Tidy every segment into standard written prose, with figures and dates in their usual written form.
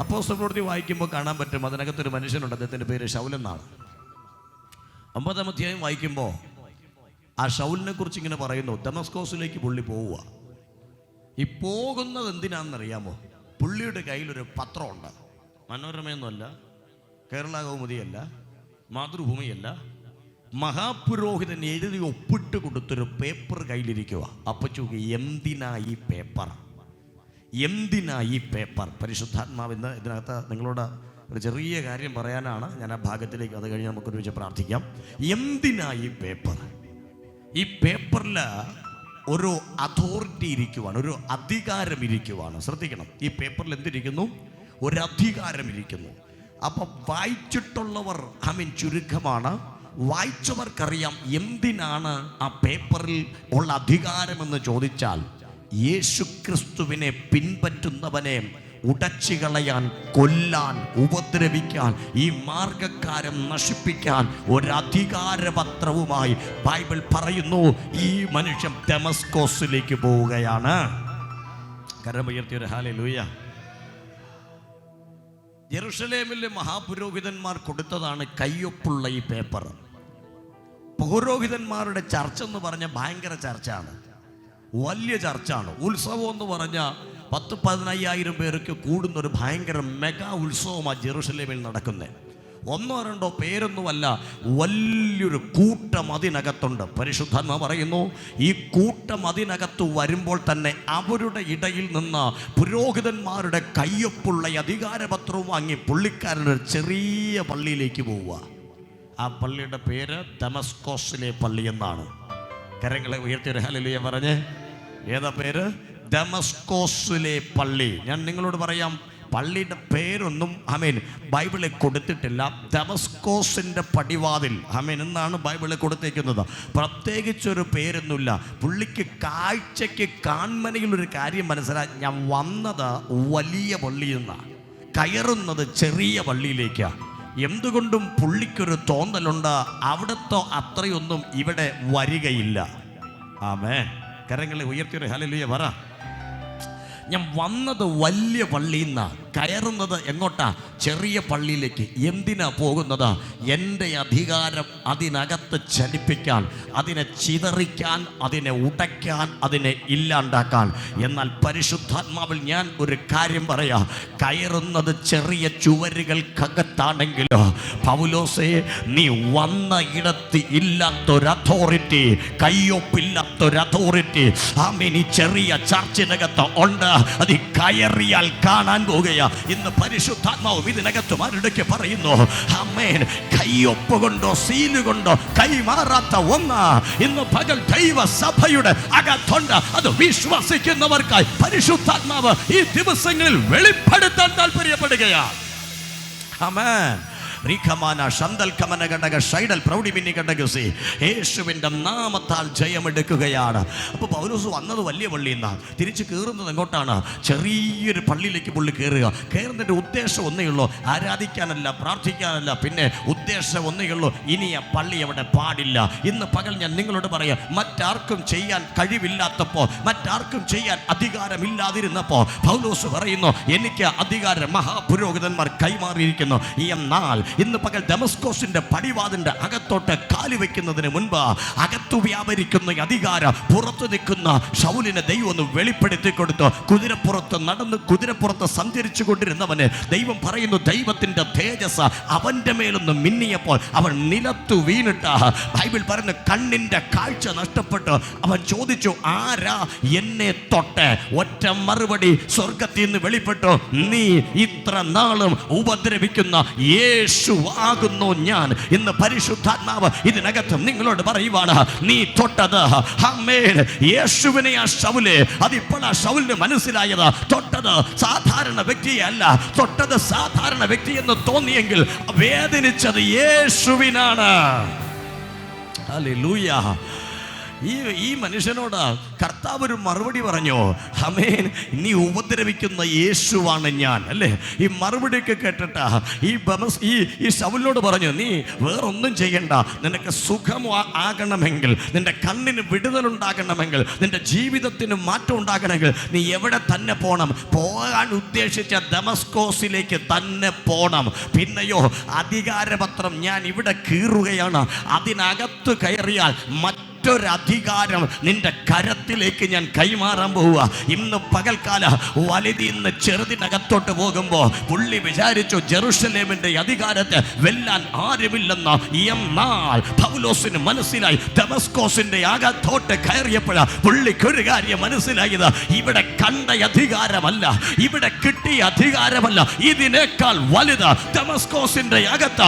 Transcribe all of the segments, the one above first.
അപ്പോസ്തലപ്രവൃത്തി വായിക്കുമ്പോൾ കാണാൻ പറ്റും, അതിനകത്തൊരു മനുഷ്യനുണ്ട്, അദ്ദേഹത്തിൻ്റെ പേര് ശൗൽ എന്നാണ്. 9-ാം അധ്യായം വായിക്കുമ്പോൾ ആ ശൗലിനെ കുറിച്ച് ഇങ്ങനെ പറയുന്നു, ദമസ്കോസിലേക്ക് പുള്ളി പോവുക. ഈ പോകുന്നത് എന്തിനാണെന്നറിയാമോ? പുള്ളിയുടെ കയ്യിലൊരു പത്രമുണ്ട്. മനോരമയൊന്നുമല്ല, കേരള കൗമുദിയല്ല, മാതൃഭൂമിയല്ല, മഹാപുരോഹിതൻ എഴുതി ഒപ്പിട്ട് കൊടുത്തൊരു പേപ്പർ കയ്യിലിരിക്കുക. അപ്പം ചോദിക്കുക, എന്തിനാ ഈ പേപ്പർ? എന്തിനാ ഈ പേപ്പർ? പരിശുദ്ധാത്മാവിന്ന് ഇതിനകത്ത് നിങ്ങളോട് ഒരു ചെറിയ കാര്യം പറയാനാണ് ഞാൻ ആ ഭാഗത്തിലേക്ക്, അത് കഴിഞ്ഞ് നമുക്കൊരു വെച്ച് പ്രാർത്ഥിക്കാം. എന്തിനാ ഈ പേപ്പർ? ഈ പേപ്പറിൽ ഒരു അതോറിറ്റി ഇരിക്കുവാണ്, ഒരു അധികാരം ഇരിക്കുവാണ്. ശ്രദ്ധിക്കണം, ഈ പേപ്പറിൽ എന്തിരിക്കുന്നു? ഒരു അധികാരം ഇരിക്കുന്നു. അപ്പം വായിച്ചിട്ടുള്ളവർ ചുരുക്കമാണ്, വായിച്ചവർക്കറിയാം എന്തിനാണ് ആ പേപ്പറിൽ ഉള്ള അധികാരമെന്ന് ചോദിച്ചാൽ, യേശുക്രിസ്തുവിനെ പിൻപറ്റുന്നവനെ ഉടച്ചു കളയാൻ, കൊല്ലാൻ, ഉപദ്രവിക്കാൻ, ഈ മാർഗക്കാരം നശിപ്പിക്കാൻ ഒരധികാരപത്രവുമായി ബൈബിൾ പറയുന്നു ഈ മനുഷ്യൻ ദമസ്കോസിലേക്ക് പോവുകയാണ്. കരമുയർത്തിയൊരു ഹല്ലേലൂയ. യെരുശലേമിലെ മഹാപുരോഹിതന്മാർ കൊടുത്തതാണ് കയ്യൊപ്പുള്ള ഈ പേപ്പർ. പുരോഹിതന്മാരുടെ ചർച്ച എന്ന് പറഞ്ഞ ഭയങ്കര ചർച്ചയാണ്, വലിയ ചർച്ചാണ്. ഉത്സവം എന്ന് പറഞ്ഞാൽ 10-15,000 പേർക്ക് കൂടുന്നൊരു ഭയങ്കര മെഗാ ഉത്സവമാണ് ജെറുസലേമിൽ നടക്കുന്നത്. 1-2 പേരൊന്നുമല്ല, വലിയൊരു കൂട്ടം അതിനകത്തുണ്ട്. പരിശുദ്ധാത്മാവ് പറയുന്നു, ഈ കൂട്ടം അതിനകത്ത് വരുമ്പോൾ തന്നെ അവരുടെ ഇടയിൽ നിന്ന് പുരോഹിതന്മാരുടെ കയ്യൊപ്പുള്ള അധികാരപത്രവും വാങ്ങി പുള്ളിക്കാരനൊരു ചെറിയ പള്ളിയിലേക്ക് പോവുക. ആ പള്ളിയുടെ പേര് ദമസ്കോസിലെ പള്ളി എന്നാണ്. കരങ്ങളെ ഉയർത്തിയൊരു ഹല്ലേലൂയ പറഞ്ഞ്. ഏതാ പേര്? ദമസ്കോസിലെ പള്ളി. ഞാൻ നിങ്ങളോട് പറയാം, പള്ളിയുടെ പേരൊന്നും ബൈബിളിൽ കൊടുത്തിട്ടില്ല. ദമസ്കോസിൻ്റെ പടിവാതിൽ എന്നാണ് ബൈബിളിൽ കൊടുത്തേക്കുന്നത്. പ്രത്യേകിച്ചൊരു പേരൊന്നുമില്ല. പുള്ളിക്ക് കാഴ്ചയ്ക്ക് കാൺമനയിലൊരു കാര്യം മനസ്സിലായി, ഞാൻ വന്നത് വലിയ പള്ളിയിൽ നിന്നാണ്, കയറുന്നത് ചെറിയ പള്ളിയിലേക്കാണ്. എന്തുകൊണ്ടും പുള്ളിക്കൊരു തോന്നലുണ്ട്, അവിടുത്തെ അത്രയൊന്നും ഇവിടെ വരികയില്ല. ആമേൻ. കരങ്ങളെ ഉയർത്തിയൊരു ഹല്ലേലൂയ പറ. ഞാൻ വന്നത് വലിയ പള്ളിയിൽ നിന്നാണ്, കയറുന്നത് എങ്ങോട്ടാ? ചെറിയ പള്ളിയിലേക്ക്. എന്തിനാ പോകുന്നത്? എൻ്റെ അധികാരം അതിനകത്ത് ചലിപ്പിക്കാൻ, അതിനെ ചിതറിക്കാൻ, അതിനെ ഉടയ്ക്കാൻ, അതിനെ ഇല്ലാണ്ടാക്കാൻ. എന്നാൽ പരിശുദ്ധാത്മാവിൽ ഞാൻ ഒരു കാര്യം പറയാം, കയറുന്നത് ചെറിയ ചുവരുകൾക്കകത്താണെങ്കിലോ, പൗലോസേ, നീ വന്ന ഇടത്ത് ഇല്ലാത്തൊരു അതോറിറ്റി, കയ്യൊപ്പില്ലാത്തൊരു അതോറിറ്റി ഈ ചെറിയ ചർച്ചിനകത്ത് ഉണ്ട്. അത് കയറിയാൽ കാണാൻ പോകുകയാ. ഇന്ന് പരിശുദ്ധാത്മാവ് ഇതിനകത്ത് ആരുടെക്ക് പറയുന്നു, ആമേൻ, കയ്യൊപ്പ് കൊണ്ടോ സീല് കൊണ്ടോ കൈമാറാത്ത ഒന്ന് ഇന്ന് പകൽ ദൈവസഭയുടെ അകത്തുണ്ട്. അത് വിശ്വസിക്കുന്നവർക്കായി പരിശുദ്ധാത്മാവ് ഈ ദിവസങ്ങളിൽ വെളിപ്പെടുത്താൻ താല്പര്യപ്പെടുകയാണ്. ആമേൻ. യേശുവിൻ്റെ നാമത്താൽ ജയമെടുക്കുകയാണ്. അപ്പോൾ പൗലോസ് വന്നത് വലിയ പള്ളിയിൽ നിന്നാണ്, തിരിച്ച് കയറുന്നത് എങ്ങോട്ടാണ്? ചെറിയൊരു പള്ളിയിലേക്ക് പുള്ളി കയറുക. കയറുന്നതിൻ്റെ ഉദ്ദേശം ഒന്നേ ഉള്ളൂ, ആരാധിക്കാനല്ല, പ്രാർത്ഥിക്കാനല്ല. പിന്നെ ഉദ്ദേശം ഒന്നേ ഉള്ളൂ, ഇനി ആ പള്ളി അവിടെ പാടില്ല. ഇന്ന് പകൽ ഞാൻ നിങ്ങളോട് പറയാം, മറ്റാർക്കും ചെയ്യാൻ കഴിവില്ലാത്തപ്പോൾ, മറ്റാർക്കും ചെയ്യാൻ അധികാരമില്ലാതിരുന്നപ്പോൾ പൗലോസ് പറയുന്നു, എനിക്ക് അധികാരം മഹാപുരോഹിതന്മാർ കൈമാറിയിരിക്കുന്നു. എന്നാൽ ഇന്ന് പകൽ ദമസ്കോസിന്റെ പടിവാതിന്റെ അകത്തോട്ട് കാലി വെക്കുന്നതിന് മുൻപ് അകത്തു വ്യാപരിക്കുന്ന അധികാരം പുറത്തു നിൽക്കുന്ന ശൗലിനെ ദൈവം ഒന്ന് വെളിപ്പെടുത്തി കൊടുത്തു. കുതിരപ്പുറത്ത് നടന്ന് കുതിരപ്പുറത്ത് സഞ്ചരിച്ചു കൊണ്ടിരുന്നവന് ദൈവം പറയുന്നു, ദൈവത്തിന്റെ തേജസ് അവന്റെ മേലൊന്ന് മിന്നിയപ്പോൾ അവൻ നിലത്തു വീണിട്ട്, ബൈബിൾ പറയുന്നു, കണ്ണിന്റെ കാഴ്ച നഷ്ടപ്പെട്ട് അവൻ ചോദിച്ചു, ആരാ എന്നെ തൊട്ട്? ഒറ്റ മറുപടി സ്വർഗത്തിൽ നിന്ന് വെളിപ്പെട്ടു, നീ ഇത്ര നാളും ഉപദ്രവിക്കുന്ന യേശു ആകുന്നു ഞാൻ. ഇന്ന് പരിശുദ്ധാത്മാവ് ഇതിനകത്ത് നിങ്ങളോട് പറയുവാണ്, നീ തൊട്ടത് യേശുവിനെ. ആ ശൗല്, അതിപ്പോഴാ ശൗലിന് മനസ്സിലായത്, തൊട്ടത് സാധാരണ വ്യക്തിയല്ല, തൊട്ടത് സാധാരണ വ്യക്തി എന്ന് തോന്നിയെങ്കിൽ വേദനിച്ചത് യേശുവിനാണ്. ഹല്ലേലൂയ. ഈ മനുഷ്യനോട് കർത്താവ് ഒരു മറുപടി പറഞ്ഞു, ആമേൻ, നീ ഉപദ്രവിക്കുന്ന യേശുവാണ് ഞാൻ, അല്ലേ? ഈ മറുപടിയൊക്കെ കേട്ടിട്ട് ഈ ശൗലിനോട് പറഞ്ഞു, നീ വേറൊന്നും ചെയ്യണ്ട, നിനക്ക് സുഖം ആകണമെങ്കിൽ, നിന്റെ കണ്ണിന് വിടുതലുണ്ടാകണമെങ്കിൽ, നിന്റെ ജീവിതത്തിന് മാറ്റം ഉണ്ടാകണമെങ്കിൽ നീ എവിടെ തന്നെ പോകാൻ ഉദ്ദേശിച്ച ദമസ്കോസിലേക്ക് തന്നെ പോണം. പിന്നെയോ അധികാരപത്രം ഞാൻ ഇവിടെ കീറുകയാണ്, അതിനകത്ത് കയറിയാൽ മറ്റൊരധികാരം നിന്റെ കരത്തിലേക്ക് ഞാൻ കൈമാറാൻ പോവുക. ഇന്ന് പകൽക്കാല വലുതിന്ന് ചെറുതിനകത്തോട്ട് പോകുമ്പോൾ പുള്ളി വിചാരിച്ചു ജെറുസലേമിന്റെ അധികാരത്തെ വെല്ലാൻ ആരുമില്ലെന്ന്. എന്നാൽ പൗലോസിന് മനസ്സിലായി, ദമസ്കോസിന്റെ അകത്തോട്ട് കയറിയപ്പോഴാ പുള്ളിക്കൊരു കാര്യം മനസ്സിലായത്, ഇവിടെ കണ്ട അധികാരമല്ല, ഇവിടെ കിട്ടിയ അധികാരമല്ല, ഇതിനേക്കാൾ വലുത് ദമസ്കോസിന്റെ അകത്ത്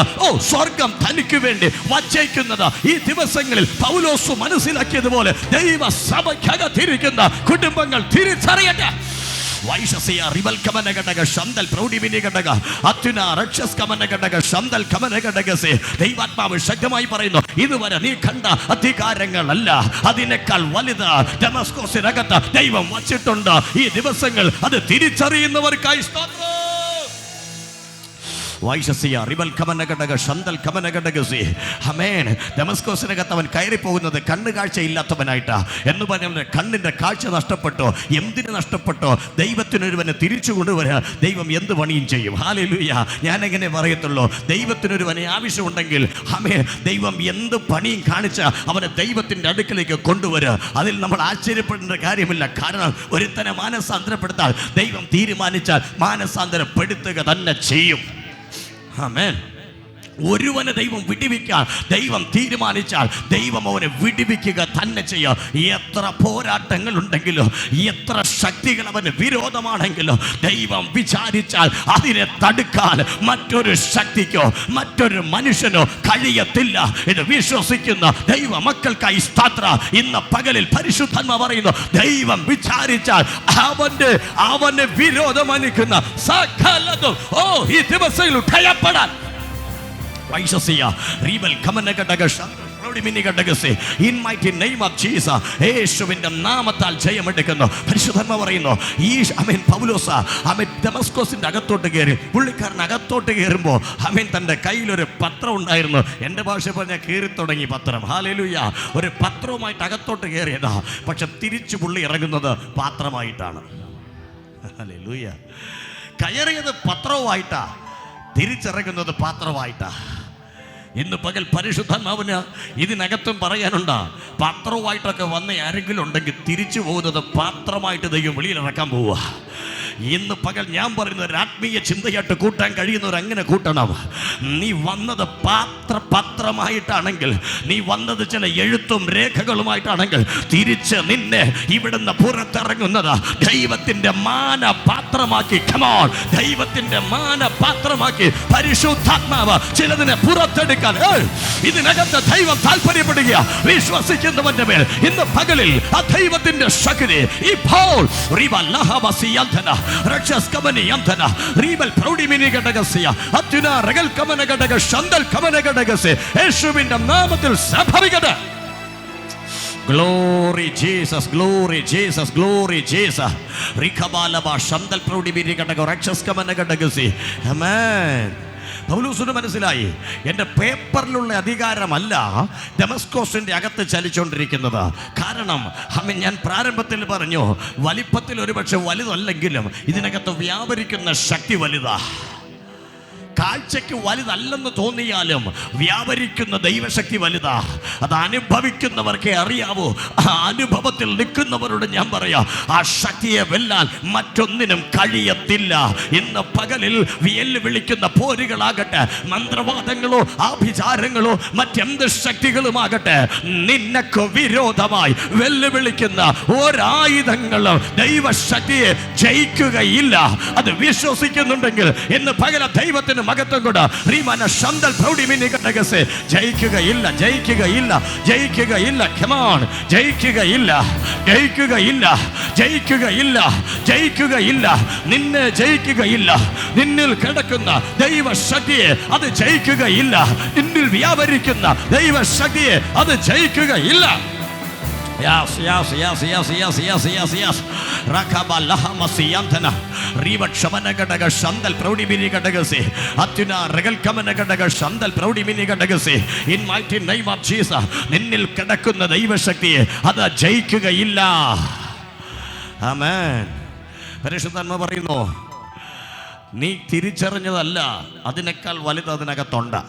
സ്വർഗം തനിക്ക് വേണ്ടി വച്ചേക്കുന്നത്. ഈ ദിവസങ്ങളിൽ പൗലോസ് മനസ്സിലാക്കിയതുപോലെ ദൈവസഭയ്ക്കകത്തിരിക്കുന്ന കുടുംബങ്ങൾ തിരിച്ചറിയട്ടെ. ദൈവാത്മാവ് ശക്തമായി പറയുന്നു, ഇതുവരെ നീ കണ്ട അധികാരങ്ങളല്ല, അതിനേക്കാൾ വലുത് ദമസ്കോസിനകത്ത് ദൈവം വച്ചിട്ടുണ്ട്. ഈ ദിവസങ്ങൾ അത് തിരിച്ചറിയുന്നവർക്കായി സ്തോത്രം. ദമസ്കോസിനകത്ത് അവൻ കയറി പോകുന്നത് കണ്ണ് കാഴ്ച ഇല്ലാത്തവനായിട്ടാ. എന്ന് പറഞ്ഞ കണ്ണിന്റെ കാഴ്ച നഷ്ടപ്പെട്ടോ. എന്തിന് നഷ്ടപ്പെട്ടോ? ദൈവത്തിനൊരുവനെ തിരിച്ചു കൊണ്ടുവരാ ദൈവം എന്ത് പണിയും ചെയ്യും. ഹല്ലേലൂയ. ഞാൻ എങ്ങനെ പറയത്തുള്ളൂ, ദൈവത്തിനൊരുവനെ ആവശ്യമുണ്ടെങ്കിൽ ദൈവം എന്ത് പണിയും കാണിച്ച അവനെ ദൈവത്തിന്റെ അടുക്കലേക്ക് കൊണ്ടുവരിക. അതിൽ നമ്മൾ ആശ്ചര്യപ്പെടേണ്ട കാര്യമില്ല. കാരണം ഒരുത്തനെ മാനസാന്തരപ്പെടുത്താൻ ദൈവം തീരുമാനിച്ചാൽ മാനസാന്തരപ്പെടുത്തുക തന്നെ ചെയ്യും. ആമേൻ. ഒരുവനെ ദൈവം വിടിവിക്കാൻ ദൈവം തീരുമാനിച്ചാൽ ദൈവം അവനെ വിടിവിക്കുക തന്നെ ചെയ്യുക. എത്ര പോരാട്ടങ്ങൾ ഉണ്ടെങ്കിലോ, എത്ര ശക്തികൾ അവന് വിരോധമാണെങ്കിലോ, ദൈവം വിചാരിച്ചാൽ അതിനെ തടുക്കാൻ മറ്റൊരു ശക്തിക്കോ മറ്റൊരു മനുഷ്യനോ കഴിയത്തില്ല. ഇത് വിശ്വസിക്കുന്ന ദൈവ മക്കൾക്കായി സ്തോത്രം. ഇന്ന് പകലിൽ പരിശുദ്ധാത്മാവ് പറയുന്നു, ദൈവം വിചാരിച്ചാൽ അവന് വിരോധമായിരിക്കുന്ന സകലതും ഈ ദിവസങ്ങളിൽ ഭയപ്പെടാൻ യേശുവിന്റെ നാമത്താൽ ജയമെടുക്കുന്നു. പരിശുദ്ധാത്മാവ് പറയുന്നു, ഈ പൗലോസ് ദമസ്കോസിന്റെ അകത്തോട്ട് കയറി. പുള്ളിക്കാരൻ അകത്തോട്ട് കയറുമ്പോൾ തന്റെ കയ്യിലൊരു പത്രം ഉണ്ടായിരുന്നു. എൻ്റെ ഭാഷ പറഞ്ഞാൽ കയറി തുടങ്ങി പത്രം. ഹല്ലേലൂയ. ഒരു പത്രവുമായിട്ട് അകത്തോട്ട് കയറിയതാ. പക്ഷെ തിരിച്ചു പുള്ളി ഇറങ്ങുന്നത് പാത്രമായിട്ടാണ്. ഹല്ലേലൂയ. കയറിയത് പത്രവുമായിട്ടാ, തിരിച്ചിറങ്ങുന്നത് പാത്രമായിട്ടാ. ഇന്ന് പകൽ പരിശുദ്ധാത്മാവിന് ഇതിനകത്തും പറയാനുണ്ട്. പാത്രവുമായിട്ടൊക്കെ വന്ന ആരെങ്കിലും ഉണ്ടെങ്കിൽ തിരിച്ചു പോകുന്നത് പാത്രമായിട്ട് ദൈവം വെളിയിലിറക്കാൻ പോവുക. ഇന്ന് പകൽ ഞാൻ പറയുന്ന ഒരു ആത്മീയ ചിന്തയായിട്ട് കൂട്ടാൻ കഴിയുന്നവർ അങ്ങനെ കൂട്ടണം. നീ വന്നത് പത്രമായിട്ടാണെങ്കിൽ, നീ വന്നത് ചില എഴുത്തും രേഖകളുമായിട്ടാണെങ്കിൽ, തിരിച്ച് നിന്നെ ഇവിടുന്ന് പുറത്തിറങ്ങുന്നത് ദൈവത്തിന്റെ മാനപാത്രമാക്കി. കമോൺ, ദൈവത്തിന്റെ മാനപാത്രമാക്കി പരിശുദ്ധാത്മാവ് ചിലതിനെ പുറത്തെടുക്കാൻ ഇതിനകത്ത് ദൈവം താല്പര്യപ്പെടുക. വിശ്വസിക്കുന്നവന്റെ മേൽ ഇന്ന് പകലിൽ ആ ദൈവത്തിന്റെ ശക്തി ഇപ്പോൾ യേശുവിന്റെ നാമത്തിൽ സംഭവിക്കട്ടെ. Glory Jesus, glory Jesus, glory Jesus. Rikabalaba shandal proudi biri kataga rakshas kamana katagasi. Amen. പൗലോസിന് മനസ്സിലായി, എൻ്റെ പേപ്പറിലുള്ള അധികാരമല്ല ദമസ്കോസിൻ്റെ അകത്ത് ചലിച്ചുകൊണ്ടിരിക്കുന്നത്. കാരണം ഞാൻ പ്രാരംഭത്തിൽ പറഞ്ഞു, വലിപ്പത്തിൽ ഒരുപക്ഷെ വലുതല്ലെങ്കിലും ഇതിനകത്ത് വ്യാപരിക്കുന്ന ശക്തി വലുതാ. കാഴ്ചയ്ക്ക് വലുതല്ലെന്ന് തോന്നിയാലും വ്യാപരിക്കുന്ന ദൈവശക്തി വലുതാ. അത് അനുഭവിക്കുന്നവർക്കേ അറിയാവൂ. ആ അനുഭവത്തിൽ നിൽക്കുന്നവരോട് ഞാൻ പറയാം, ആ ശക്തിയെ വെല്ലാൻ മറ്റൊന്നിനും കഴിയത്തില്ല. ഇന്ന് പകലിൽ വെല്ലുവിളിക്കുന്ന പോരുകളാകട്ടെ, മന്ത്രവാദങ്ങളോ ആഭിചാരങ്ങളോ മറ്റെന്ത് ശക്തികളുമാകട്ടെ, നിനക്ക് വിരോധമായി വെല്ലുവിളിക്കുന്ന ഒരായുധങ്ങളും ദൈവശക്തിയെ ജയിക്കുകയില്ല. അത് വിശ്വസിക്കുന്നുണ്ടെങ്കിൽ ഇന്ന് പകല ദൈവത്തിന് മകത്വം കൊണ്ട് ജയിക്കുകയില്ല, ജയിക്കുകയില്ല, ജയിക്കുകയില്ല. കമോൺ, ജയിക്കുകയില്ല, ജയിക്കുകയില്ല, ജയിക്കുകയില്ല, ജയിക്കുകയില്ല. നിന്നെ ജയിക്കുകയില്ല. നിന്നിൽ കിടക്കുന്ന ദൈവശക്തിയെ അത് ജയിക്കുകയില്ല. നിന്നിൽ വ്യാപരിക്കുന്ന ദൈവശക്തിയെ അത് ജയിക്കുകയില്ല. Yes, yes, yes, yes, yes, yes, yes, yes. Rakaba lahama siyantana. Riva shamana gadaga shandal proudi mini gadagasi. Atuna regal kamana gadaga shandal proudi mini gadagasi. In mighty name of Jesus. Ninnil kadakkunna daiva shakti adu jayikukayilla. Amen. പരിശുദ്ധാത്മാ പറയുന്നു, നീ തിരിച്ചറിഞ്ഞതല്ല അതിനേക്കാൾ വലുത് അതിനകത്തുണ്ട്.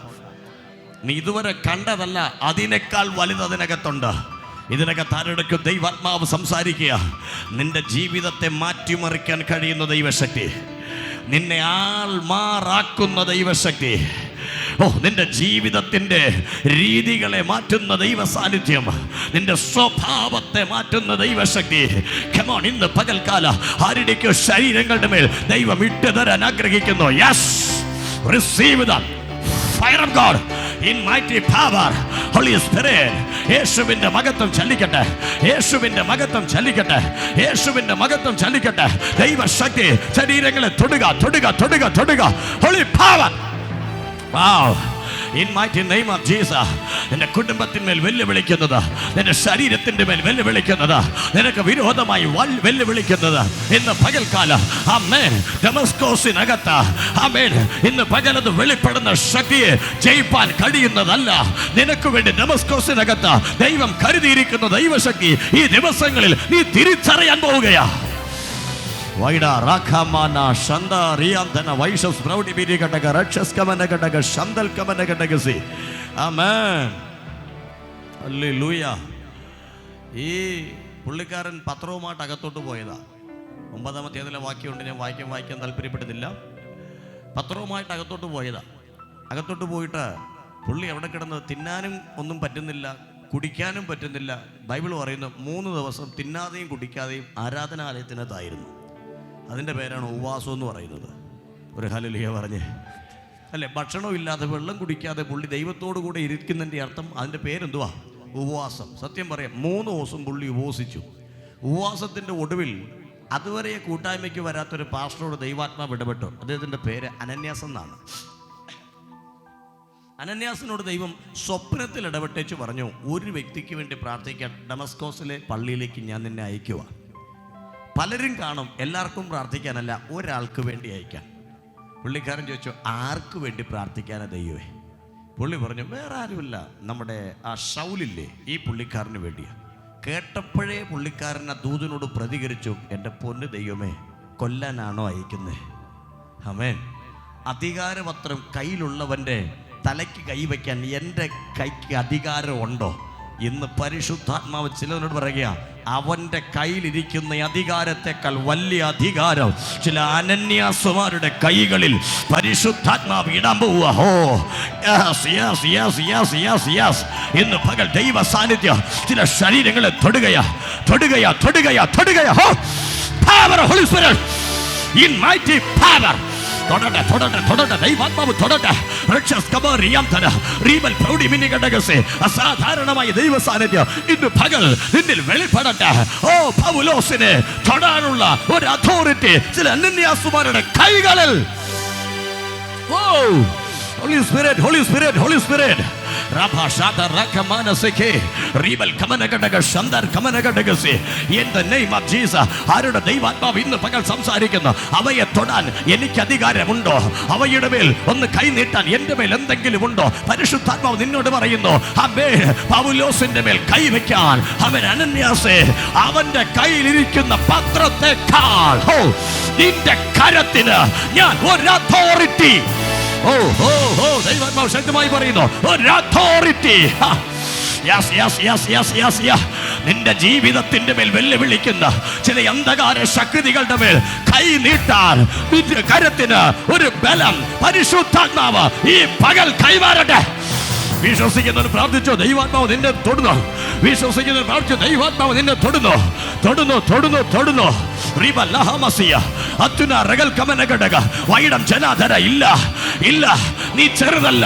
നീ ഇതുവരെ കണ്ടതല്ല അതിനേക്കാൾ വലുത് അതിനകത്തുണ്ട്. ഇതിനകത്ത് ആരോടൊക്കെ ദൈവാത്മാവ് സംസാരിക്കുക. നിന്റെ ജീവിതത്തെ മാറ്റിമറിക്കാൻ കഴിയുന്ന ദൈവശക്തി, നിന്നെ ആൾമാറാക്കുന്ന ദൈവശക്തി, നിന്റെ ജീവിതത്തിൻ്റെ രീതികളെ മാറ്റുന്ന ദൈവ സാന്നിധ്യം, നിന്റെ സ്വഭാവത്തെ മാറ്റുന്ന ദൈവശക്തി. Come on, ഇന്ന് പകൽക്കാല ആരുടെയൊക്കെ ശരീരങ്ങളുടെ മേൽ ദൈവം ഇട്ട് തരാൻ ആഗ്രഹിക്കുന്നു. Yes, receive the fire of God in mighty power. Holy Spirit, യേശുവിന്റെ മഹത്വം ചലിക്കട്ടെ, യേശുവിന്റെ മഹത്വം ചലിക്കട്ടെ, യേശുവിന്റെ മഹത്വം ചലിക്കട്ടെ. ദൈവശക്തി ശരീരങ്ങളെ തൊടുക, തൊടുക, തൊടുക, തൊടുക. Holy power. Wow. In mighty name of Jesus. നിന്റെ കുടുംബത്തിന്മേൽ വെല്ലുവിളിക്കുന്നത്, നിന്റെ ശരീരത്തിന്റെ മേൽ വെല്ലുവിളിക്കുന്നത്, നിനക്ക് വിരോധമായി വെല്ലുവിളിക്കുന്നത് ഇന്ന് പകൽക്കാലം ആമേൻ ഡമസ്കോസിനകത്ത് ആമേൻ ഇന്ന് പകലത് വെളിപ്പെടുന്ന ശക്തിയെ ജയിപ്പാൻ കഴിയുന്നതല്ല. നിനക്ക് വേണ്ടി ഡമസ്കോസിനകത്ത് ദൈവം കരുതിയിരിക്കുന്ന ദൈവശക്തി ഈ ദിവസങ്ങളിൽ നീ തിരിച്ചറിയാൻ പോവുകയാ. വൈഡ രാഖമാന ശന്ദ റിയാന്തന വൈഷസ് പ്രൗഢി ബിരി ഘടക രക്ഷസ് കമന ഘടക ശന്തൽ കമന ഘടകസി. ആമേൻ, ഹല്ലേലൂയ. ഈ പുള്ളിക്കാരൻ പത്രവുമായിട്ട് അകത്തോട്ട് പോയതാ. 9-ാമത്തെ വാക്യമുണ്ട്, ഞാൻ വായിക്കാൻ താല്പര്യപ്പെടുന്നില്ല. പത്രവുമായിട്ട് അകത്തോട്ട് പോയതാ. അകത്തോട്ട് പോയിട്ട് പുള്ളി അവിടെ കിടന്ന് തിന്നാനും ഒന്നും പറ്റുന്നില്ല, കുടിക്കാനും പറ്റുന്നില്ല. ബൈബിൾ പറയുന്നു 3 ദിവസം തിന്നാതെയും കുടിക്കാതെയും ആരാധനാലയത്തിനകത്തായിരുന്നു. അതിൻ്റെ പേരാണ് ഉപവാസം എന്ന് പറയുന്നത്. ഒരു ഹല്ലേലൂയ പറഞ്ഞേ അല്ലേ. ഭക്ഷണം ഇല്ലാതെ വെള്ളം കുടിക്കാതെ പുള്ളി ദൈവത്തോടു കൂടെ ഇരിക്കുന്നതിൻ്റെ അർത്ഥം അതിൻ്റെ പേരെന്തുവാ? ഉപവാസം. സത്യം പറയാം, 3 ദിവസം പുള്ളി ഉപവസിച്ചു. ഉപവാസത്തിൻ്റെ ഒടുവിൽ അതുവരെ കൂട്ടായ്മയ്ക്ക് വരാത്തൊരു പാസ്റ്ററോട് ദൈവാത്മാവ് ഇടപെട്ടു. അദ്ദേഹത്തിൻ്റെ പേര് അനന്യാസ് എന്നാണ്. അനന്യാസിനോട് ദൈവം സ്വപ്നത്തിൽ ഇടപെട്ടേച്ച് പറഞ്ഞു, ഒരു വ്യക്തിക്ക് വേണ്ടി പ്രാർത്ഥിക്കാൻ ഡമസ്കോസിലെ പള്ളിയിലേക്ക് ഞാൻ നിന്നെ അയക്കുക. പലരും കാണും, എല്ലാവർക്കും പ്രാർത്ഥിക്കാനല്ല, ഒരാൾക്ക് വേണ്ടി അയക്കാൻ. പുള്ളിക്കാരൻ ചോദിച്ചു, ആർക്ക് വേണ്ടി പ്രാർത്ഥിക്കാനാ ദൈവമേ? പുള്ളി പറഞ്ഞു, വേറെ ആരുമില്ല, നമ്മുടെ ആ ശൗലില്ലേ, ഈ പുള്ളിക്കാരന് വേണ്ടിയാ. കേട്ടപ്പോഴേ പുള്ളിക്കാരൻ ആ ദൂതനോട് പ്രതികരിച്ചു, എൻ്റെ പൊന്ന് ദൈവമേ, കൊല്ലാനാണോ അയക്കുന്നത്? ആമേൻ. അധികാരപത്രം കയ്യിലുള്ളവൻ്റെ തലയ്ക്ക് കൈവയ്ക്കാൻ എൻ്റെ കൈക്ക് അധികാരമുണ്ടോ? ഇന്ന് പരിശുദ്ധാത്മാവ് ചിലരോട് പറയുക, അവൻ്റെ കയ്യിലിരിക്കുന്ന അധികാരത്തെക്കാൾ വലിയ അധികാരം ചില അനന്യാസുമാരുടെ കൈകളിൽ പരിശുദ്ധാത്മാവ് ഇടാൻ പോവുക. ഇന്ന് പകൽ ദൈവ സാന്നിധ്യം ചില ശരീരങ്ങളെ തൊടുകയാ, തൊടുകയാ, തൊടുകയാ, തൊടുകയാ. Power of Holy Spirit in mighty power. തൊടട്ടെ, തൊടട്ടെ, തൊടട്ടെ, ദൈവാത്മാവ് തൊടട്ടെ. അസാധാരണമായ ദൈവ സാന്നിധ്യം ഇന്ന് പകൽ നിന്നിൽ വെളിപ്പെടട്ടെ. ഓ, പൗലോസിനെ തൊടാനുള്ള ഒരു അതോറിറ്റി ചില അനന്യാസുമാരുടെ കൈകളിൽ. ഓ, Holy Spirit, Holy Spirit, Holy Spirit. Rabha shata rakamana seke ribal kamana gadaga shandar kamana gadagasi. In the name of Jesus. ആരുടെ ദൈവാത്മാവ് ഇന്ന് പകൽ സംസാരിക്കുന്നു, അവയെ തൊടാൻ എനിക്ക് അധികാരമുണ്ടോ? അവയുടെ മേൽ ഒന്ന് കൈ നീട്ടാൻ എൻ്റെ മേൽ എന്തെങ്കിലും ഉണ്ടോ? പരിശുദ്ധാത്മാവ് നിന്നോട് പറയുന്നു, ആമേൻ, പൗലോസിന്റെ മേൽ കൈ വെക്കാൻ. അവൻ അനന്യാസേ, അവന്റെ കയ്യിലിരിക്കുന്ന പത്രത്തെക്കാൾ നിന്റെ കരത്തിന് ഞാൻ ഒരു അതോറിറ്റി. ദൈവാത്മാവ് ശക്തമായി പറയുന്നു, ഒരു അതോറിറ്റി. നിന്റെ ജീവിതത്തിന്റെ മേൽ വെല്ലുവിളിക്കുന്ന ചില അന്ധകാര ശക്തികളുടെ മേൽ കൈ നീട്ടാൻ നിന്റെ കരത്തിന് ഒരു ബലം പരിശുദ്ധാത്മാവ് ഈ പകൽ കൈമാറട്ടെ. വിശ്വസിക്കുന്നവർ പ്രാർത്ഥിച്ചോ, ദൈവാത്മാവ് നിന്നെ തൊടുന്നു. വിശ്വസിക്കുന്നവർ പ്രാർത്ഥിച്ചോ, ദൈവാത്മാവ് നിന്നെ തൊടുന്നു, തൊടുന്നു, തൊടുന്നു, തൊടുന്നു. വൈഡം ജനാധര ഇല്ല, ഇല്ല, നീ ചെറുതല്ല,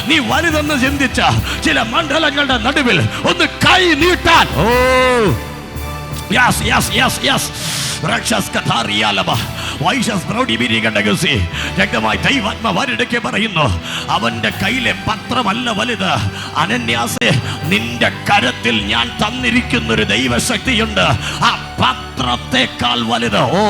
നീ വലുതെന്ന് ചിന്തിച്ച ചില മണ്ഡലങ്ങളുടെ നടുവിൽ ഒന്ന് കൈ നീട്ടാൻ. Yes, yes, yes, yes. വ്യക്തമായി ദൈവാത്മ വാരിടയ്ക്ക് പറയുന്നു, അവന്റെ കയ്യിലെ പത്രമല്ല വലുത്. അനന്യാസേ, നിന്റെ കരത്തിൽ ഞാൻ തന്നിരിക്കുന്നൊരു ദൈവശക്തിയുണ്ട്, ആ പത്രത്തെക്കാൾ വലുത്. ഓ,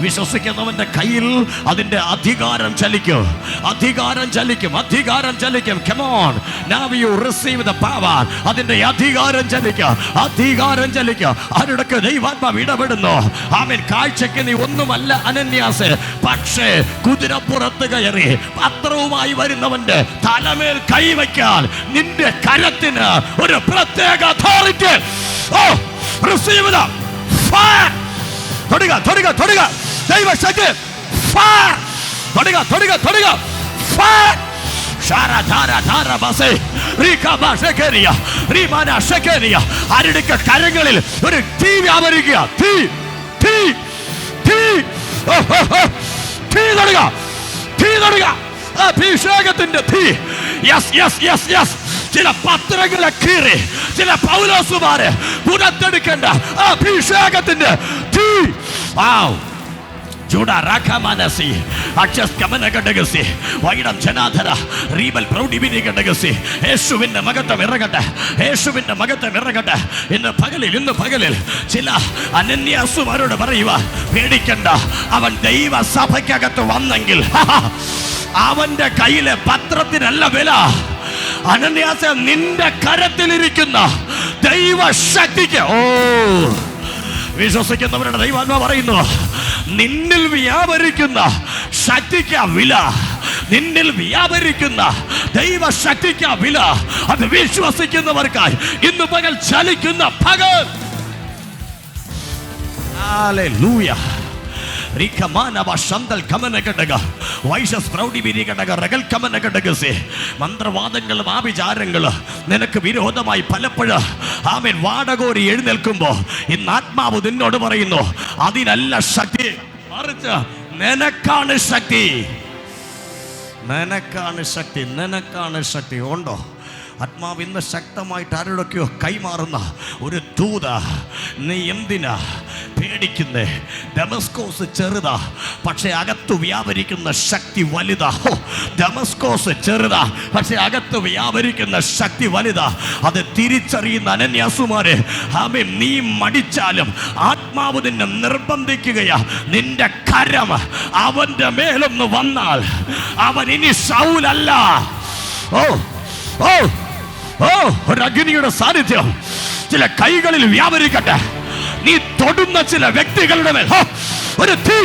വിശ്വസിക്കുന്നവന്റെ കയ്യിൽ അതിന്റെ അധികാരം ചലിക്കും, അധികാരം ചലിക്കും, അധികാരം ചലിക്കും. Come on, now you receive the power. അതിന്റെ അധികാരം ചലിക്കും, അധികാരം ചലിക്കും. ആരുടെയൊക്കെ ദൈവാത്മാവ് ഇടപെടുന്നു. ആമേൻ. കാഴ്ചയ്ക്ക് നീ ഒന്നുമല്ല അനന്യാസ്, പക്ഷേ കുതിരപ്പുറത്ത് കയറി പത്രവുമായി വരുന്നവന്റെ തലമേൽ കൈവയ്ക്കാൻ നിന്റെ കരത്തിന് ഒരു പ്രത്യേക authority. Oh, receive the fire. തൊടുക, തൊടുക, തൊടുക. ദൈവശക്തി ഫയർ. തൊടുക, തൊടുക, തൊടുക. ഫയർ. ആരുടെ കരങ്ങളിൽ ഒരു തീ വ്യാപരിക്കുക. തീ, തീ, തീ, തീ തൊടുക, തീ തൊടുക. അഭിഷേകത്തിന്റെ തീ. Yes, yes, yes, yes. ചില പത്രങ്ങളെ കീറി ചില പൗലോസുമാരെ പുറത്തെടുക്കേണ്ട അഭിഷേകത്തിന്റെ തീ. യേശുവിന്റെ മഹത്വം ഇറങ്ങട്ടെ, യേശുവിന്റെ മഹത്വം ഇറങ്ങട്ടെ. ഇന്ന് പകലിൽ ചില അനന്യാസുമാരോട് പറയുക, പേടിക്കണ്ട, അവൻ ദൈവ സഭയ്ക്കകത്ത് വന്നെങ്കിൽ അവന്റെ കയ്യിലെ പത്രത്തിനല്ല വില. അനന്യാസ, നിന്റെ കരത്തിലിരിക്കുന്ന ദൈവശക്തിക്ക്. ഓ, വിശ്വസിക്കുന്നവരുടെ ദൈവാത്മ പറയുന്നു, നിന്നിൽ വ്യാപരിക്കുന്ന ശക്തിക്ക് വില, നിന്നിൽ വ്യാപരിക്കുന്ന ദൈവശക്തിക്ക് വില. അത് വിശ്വസിക്കുന്നവർക്കായി ഇന്ന് പകൽ ചലിക്കുന്ന പകൽ. ഹല്ലേലൂയ. മന്ത്രവാദങ്ങളും ആഭിചാരങ്ങളും നിനക്ക് വിരോധമായി പലപ്പോഴും ആമേൻ വാടകോരി എഴുന്നേൽക്കുമ്പോ ഇന്ന് ആത്മാവ് നിന്നോട് പറയുന്നു, അതിനല്ല ശക്തി, മറിച്ച് നിനക്കാണ് ശക്തി, നിനക്കാണ് ശക്തി, നിനക്കാണ് ശക്തി. ഉണ്ടോ? ആത്മാവ് ഇന്ന് ശക്തമായിട്ട് ആരോടൊക്കെയോ കൈമാറുന്ന ഒരു ദൂത. നീ എന്തിനാ പേടിക്കുന്നേ? ഡമസ്കോസ് ചെറുതാ, പക്ഷെ അകത്ത് വ്യാപരിക്കുന്ന ശക്തി വലുതാ. ഡമസ്കോസ് ചെറുതാ, പക്ഷെ അകത്ത് വ്യാപരിക്കുന്ന ശക്തി വലുതാ. അത് തിരിച്ചറിയുന്ന അനന്യാസുമാരെ, ആമേൻ, നീ മടിച്ചാലും ആത്മാവ് നിന്നെ നിർബന്ധിക്കുകയാ. നിന്റെ കരം അവന്റെ മേലൊന്ന് വന്നാൽ അവൻ ഇനി ശൗലല്ല. ഓ, ഓ, ഓ, ഒരു അഗ്നിയുടെ സാന്നിധ്യം ചില കൈകളിൽ വ്യാപരിക്കട്ടെ. നീ തൊടുന്ന ചില വ്യക്തികളുടെ മേൽ ഒരു തീ.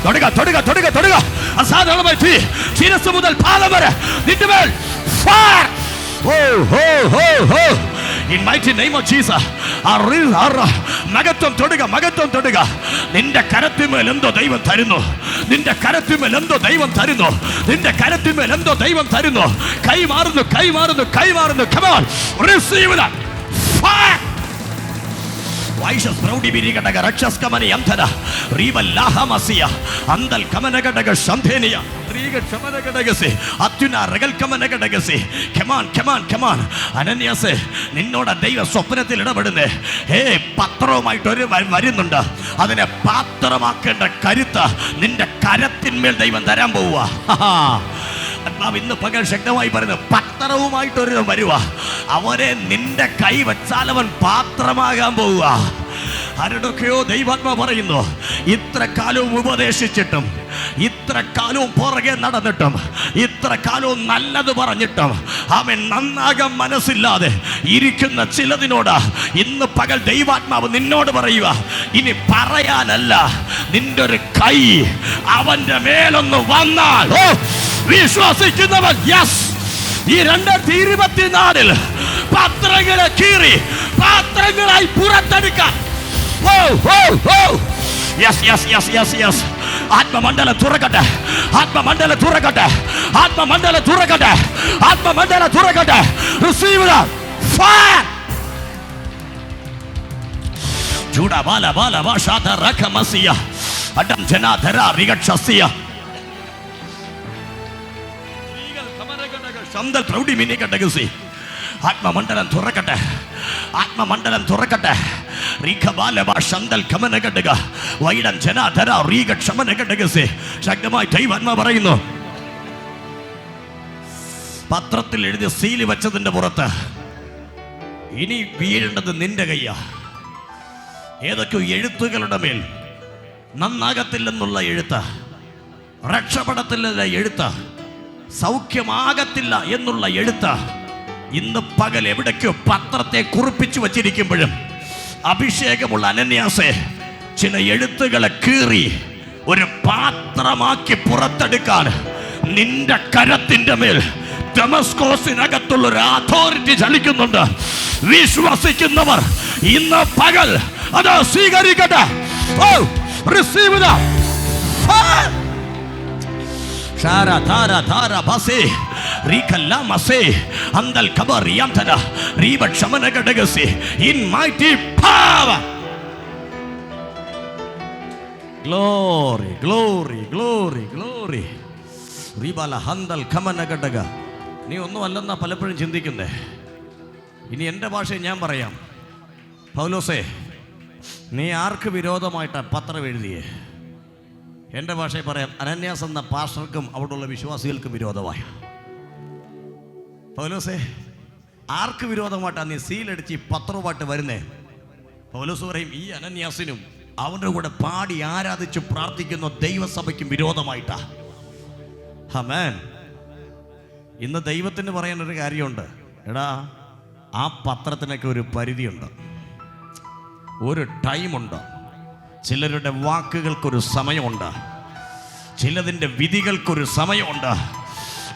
തൊടുക, തൊടുക, തൊടുക, തൊടുക. അസാധാരണമായി തീ ശിരസ് മുതൽ പാദം വരെ നിന്റെ മേൽ. In mighty name of Jesus. മഹത്വം തൊടുക, മഹത്വം തൊടുക. നിന്റെ കരത്തിന്മേൽ എന്തോ ദൈവം തരുന്നു, നിന്റെ കരത്തിന്മേൽ എന്തോ ദൈവം തരുന്നു, നിന്റെ കരത്തിന്മേൽ എന്തോ ദൈവം തരുന്നു. കൈമാറുന്നു, കൈമാറുന്നു, കൈമാറുന്നു. Come on, receive that fire. നിന്നോട് ദൈവ സ്വപ്നത്തിൽ ഇടപെടുന്നേ. പത്രവുമായിട്ട് ഒരു വരുന്നുണ്ട്, അതിനെ പാത്രമാക്കേണ്ട കരുത്ത് നിന്റെ കരത്തിന്മേൽ ദൈവം തരാൻ പോവുക. ഇന്ന് പകൽ ശക്തമായി പറയുന്നത്, പത്രവുമായിട്ടൊരു വരുക, അവരെ നിന്റെ കൈ വെച്ചാൽ അവൻ പാത്രമാകാൻ പോവുക. ആരുടെയൊക്കെയോ ദൈവാത്മാ പറയുന്നു, ഇത്ര കാലവും ഉപദേശിച്ചിട്ടും, ഇത്ര കാലവും പുറകെ നടന്നിട്ടും, ഇത്ര കാലവും നല്ലത് പറഞ്ഞിട്ടും അവൻ നന്നാകാൻ മനസ്സില്ലാതെ ഇരിക്കുന്ന ചിലതിനോട് ഇന്ന് പകൽ ദൈവാത്മാവ് നിന്നോട് പറയുക, ഇനി പറയാനല്ല, നിന്റെ ഒരു കൈ അവന്റെ മേലൊന്ന് വന്നാൽ. ഓ, വിശ്വസിക്കുന്നവൻ യെസ്, ഈ 2024 പാത്രങ്ങളെ കീറി പാത്രങ്ങളായി പുറത്തെടുക്കാൻ. ആത്മമണ്ഡലം തുറക്കട്ടെ, ആത്മമണ്ഡലം തുറക്കട്ടെ, ആത്മമണ്ഡലം തുറക്കട്ടെ, ആത്മമണ്ഡലം തുറക്കട്ടെ. Receive the fire. ജൂഡ ബാല ബാല വാഷാത റഖമസിയ അഡം ജനാധര റിഗക്ഷസിയ ശബ്ദ പ്രൗഢി മിനി കടകസി. ആത്മമണ്ഡലം തുറക്കട്ടെ, ആത്മമണ്ഡലം തുറക്കട്ടെ. ശക്തമായി ദൈവാത്മാ പറയുന്നു, പത്രത്തിൽ എഴുതി സീല് വെച്ചതിന്റെ പുറത്ത് ഇനി വീഴേണ്ടത് നിന്റെ കയ്യാ. ഏതൊക്കെയോ എഴുത്തുകളുടെ മേൽ നന്നാകത്തില്ലെന്നുള്ള എഴുത്ത്, രക്ഷപ്പെടത്തില്ല എഴുത്ത്, സൗഖ്യമാകത്തില്ല എന്നുള്ള എഴുത്ത് ഇന്ന് പകൽ എവിടേക്കോ പത്രത്തെ കുറിപ്പിച്ചു വച്ചിരിക്കുമ്പോഴും അഭിഷേകമുള്ള അനന്യാസെ ചില എഴുത്തുകളെ കീറി ഒരു പാത്രമാക്കി പുറത്തെടുക്കാൻ നിന്റെ കരത്തിന്റെ മേൽ ഡെമസ്കോസിനകത്തുള്ള ഒരു അതോറിറ്റി ചലിക്കുന്നുണ്ട്. വിശ്വസിക്കുന്നവർ ഇന്ന് പകൽ അത് സ്വീകരിക്കട്ടെ. റിസീവ് ദ ഷാര ധാര ധാര ബസേ റികല്ലമസേ അന്തൽ കബറിയന്തന റിബക്ഷമനകടഗസേ in mighty power. Glory glory glory glory റിബല ഹന്തൽ കമനകടഗ. നീ ഒന്നും അല്ലെന്നാ പലപ്പോഴും ചിന്തിക്കുന്നേ. ഇനി എൻ്റെ ഭാഷയിൽ ഞാൻ പറയാം. പൗലോസേ, നീ ആർക്ക് വിരോധമായിട്ടാണ് പത്രം എഴുതിയേ? എൻ്റെ ഭാഷയിൽ പറയാം, അനന്യാസ് എന്ന പാസ്റ്റർക്കും അവിടെയുള്ള വിശ്വാസികൾക്കും വിരോധമായ. പൗലോസേ, ആർക്ക് വിരോധമായിട്ടാണ് നീ സീലടിച്ച് ഈ പത്രവുമായിട്ട് വരുന്നേ? പൗലോസ് പറയും, ഈ അനന്യാസിനും അവൻ്റെ കൂടെ പാടി ആരാധിച്ച് പ്രാർത്ഥിക്കുന്ന ദൈവസഭയ്ക്കും വിരോധമായിട്ടാ. ആമേൻ. ഇന്ന് ദൈവത്തിന് പറയാനൊരു കാര്യമുണ്ട്. എടാ, ആ പത്രത്തിനൊക്കെ ഒരു പരിധിയുണ്ട്, ഒരു ടൈമുണ്ട്. ചിലരുടെ വാക്കുകൾക്കൊരു സമയമുണ്ട്, ചിലതിൻ്റെ വിധികൾക്കൊരു സമയമുണ്ട്.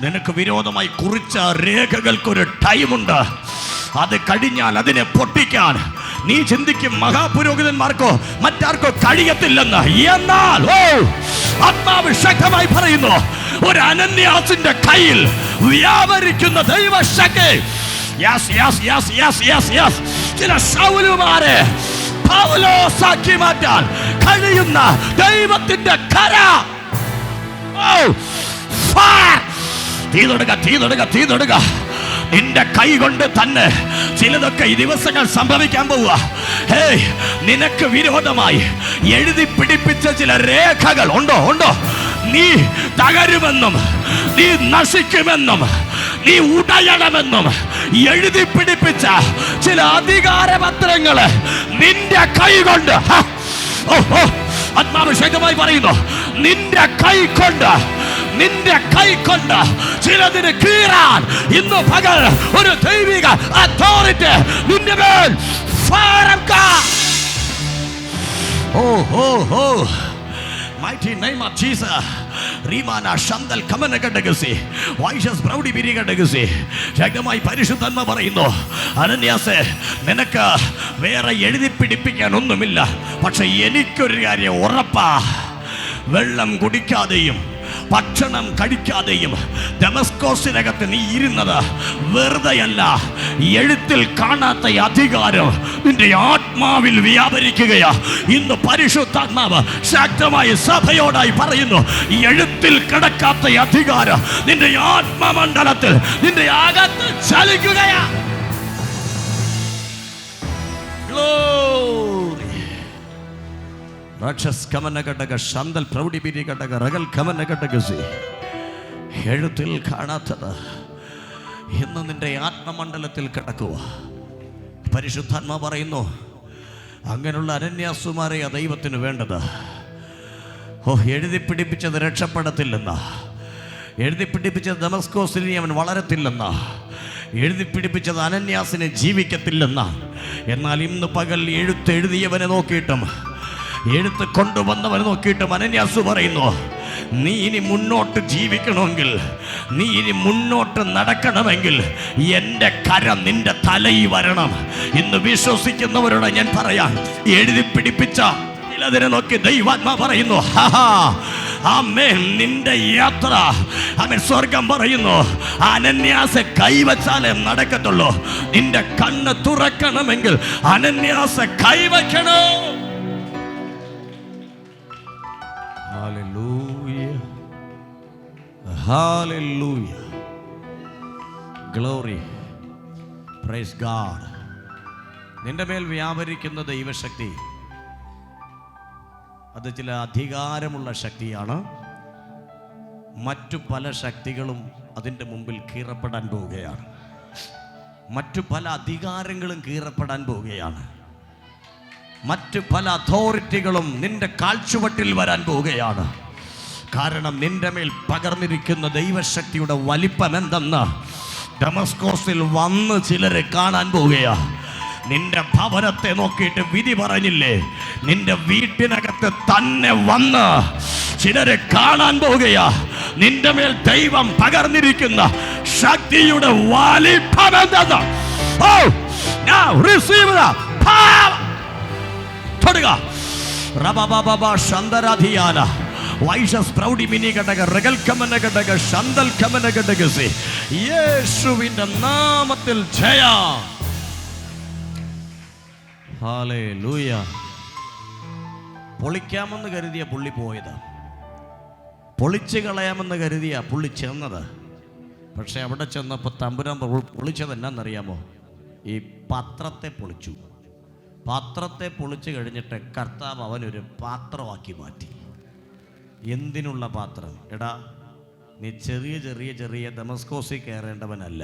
നിനക്ക് വിരോധമായി കുറിച്ച രേഖകൾക്കൊരു ടൈമുണ്ട്. അത് കഴിഞ്ഞാൽ അതിനെ പൊട്ടിക്കാൻ നീ ചിന്തിക്കും മഹാപുരോഹിതന്മാർക്കോ മറ്റാർക്കോ കഴിയത്തില്ലെന്ന്. എന്നാൽ ആത്മാവ് ശക്തമായി പറയുന്നു, ഒരു അനന്യാസിന്റെ കയ്യിൽ വ്യാപരിക്കുന്ന ദൈവശക്തി. ചില ശൗലുമാരെ പൗലോസാക്കി മാറ്റാൻ കഴിയുന്ന ദൈവത്തിന്റെ കര. തീതൊടുക. നിന്റെ കൈ കൊണ്ട് തന്നെ ചിലതൊക്കെ ഈ ദിവസങ്ങൾ സംഭവിക്കാൻ പോവുക. നിനക്ക് വിരോധമായി എഴുതി പിടിപ്പിച്ച ചില രേഖകൾ ഉണ്ടോ? നീ തകരുമെന്നും നീ നശിക്കുമെന്നും നീ ഉടയണമെന്നും എഴുതി പിടിപ്പിച്ച ചില അധികാരപത്രങ്ങള് നിന്റെ കൈ കൊണ്ട്, ആത്മാവ് ശക്തമായി പറയുന്നു, നിന്റെ കൈ കൊണ്ട് ചിലതിന് കീറാൻ ഇന്ന് പകൽ ഒരു ദൈവിക അതോറിറ്റി നിന്റെ മേൽ mighty name of Jesus. റീമാന ശന്തൽ കമനകടഗസി വൈഷസ് പ്രൗഢി ബിരികടഗസി. ശക്തമായി പരിശുദ്ധാത്മ പറയുന്നു, അനന്യാസേ, നിനക്ക് വേറെ എഴുതി പിടിപ്പിക്കാൻ ഒന്നുമില്ല. പക്ഷെ എനിക്കൊരു കാര്യം ഉറപ്പാ, വെള്ളം കുടിക്കാതെയും ഭക്ഷണം കഴിക്കാതെയും ദമസ്കോസിനകത്ത് നീ ഇരുന്നത് വെറുതെയല്ല. എഴുത്തിൽ കാണാത്ത അധികാരം നിന്റെ ആത്മാവിൽ വ്യാപരിക്കുകയാ. ഇന്ന് പരിശുദ്ധാത്മാവ് ശക്തമായി സഭയോടായി പറയുന്നു, എഴുത്തിൽ കിടക്കാത്ത അധികാരം നിന്റെ ആത്മമണ്ഡലത്തിൽ നിന്റെ അകത്ത് ചലിക്കുകയാ. എഴുത്തിൽ കാണാത്തത് ഇന്ന് നിന്റെ ആത്മമണ്ഡലത്തിൽ കിടക്കുക. പരിശുദ്ധാത്മാ പറയുന്നു, അങ്ങനെയുള്ള അനന്യാസുമാരെ ദൈവത്തിന് വേണ്ടത്. എഴുതി പിടിപ്പിച്ചത് രക്ഷപ്പെടത്തില്ലെന്ന, എഴുതി പിടിപ്പിച്ചത് ദമസ്കോസിൽ അവൻ വളരത്തില്ലെന്ന, എഴുതി പിടിപ്പിച്ചത് അനന്യാസിനെ ജീവിക്കത്തില്ലെന്ന. എന്നാൽ ഇന്ന് പകൽ എഴുത്തെഴുതിയവനെ നോക്കിയിട്ടും എഴുത്ത് കൊണ്ടുവന്നവനെ നോക്കിയിട്ടും അനന്യാസ് പറയുന്നു, നീ ഇനി മുന്നോട്ട് ജീവിക്കണമെങ്കിൽ, നീ ഇനി മുന്നോട്ട് നടക്കണമെങ്കിൽ എൻ്റെ കരം നിന്റെ തലയിൽ വരണം. ഇന്ന് വിശ്വസിക്കുന്നവരോട് ഞാൻ പറയാം, എഴുതി പിടിപ്പിച്ച ചിലതിനെ നോക്കി ദൈവാത്മാ പറയുന്നു, ആമേൻ, നിന്റെ യാത്ര ആമേൻ സ്വർഗം പറയുന്നു, അനന്യാസെ കൈവച്ചാലേ നടക്കത്തുള്ളൂ. നിന്റെ കണ്ണ് തുറക്കണമെങ്കിൽ അനന്യാസെ കൈവയ്ക്കണോ. Hallelujah. Glory. Praise God. നിന്റെ മേൽ വ്യാപരിക്കുന്ന ദൈവശക്തി അത് ചില അധികാരമുള്ള ശക്തിയാണ്. മറ്റു പല ശക്തികളും അതിൻ്റെ മുമ്പിൽ കീറപ്പെടാൻ പോവുകയാണ്. മറ്റു പല അധികാരങ്ങളും കീറപ്പെടാൻ പോവുകയാണ്. മറ്റു പല അതോറിറ്റികളും നിന്റെ കാൽച്ചുവട്ടിൽ വരാൻ പോവുകയാണ്. കാരണം നിന്റെ മേൽ പകർന്നിരിക്കുന്ന ദൈവശക്തിയുടെ വലിപ്പം എന്തെന്ന് ഡമസ്കോസിൽ വന്ന് ചിലരെ കാണാൻ പോവുകയാ. നിന്റെ ഭവനത്തെ നോക്കിയിട്ട് വിധി പറഞ്ഞില്ലേ? നിന്റെ വീട്ടിനകത്ത് തന്നെ വന്ന് ചിലരെ കാണാൻ പോവുകയാ. നിന്റെ മേൽ ദൈവം പകർന്നിരിക്കുന്ന ശക്തിയുടെ വലിപ്പം എന്തെന്ന്. Oh, now receive the power. തൊടുക. റബബബബ ശന്തരാധിയാന വൈഷസ് പ്രൗഢി മിനി ഘടക റഗൽ കമന ഘടക ശന്തൽ കമന ഘടകസി യേശുവിന്റെ നാമത്തിൽ ജയ. ഹല്ലേലൂയ. പൊളിക്കാമെന്ന് കരുതിയ പുള്ളി പോയത്, പൊളിച്ചു കളയാമെന്ന് കരുതിയ പുള്ളി ചെന്നത്. പക്ഷെ അവിടെ ചെന്നപ്പോൾ തമ്പുരാൻ പൊളിച്ചത് എന്നാന്നറിയാമോ? ഈ പത്രത്തെ പൊളിച്ചു. പാത്രത്തെ പൊളിച്ചു കഴിഞ്ഞിട്ട് കർത്താവ് അവനൊരു പാത്രമാക്കി മാറ്റി. എന്തിനുള്ള പാത്രം? എടാ, നീ ചെറിയ ചെറിയ ചെറിയ ദമസ്കോസിൽ കയറേണ്ടവനല്ല.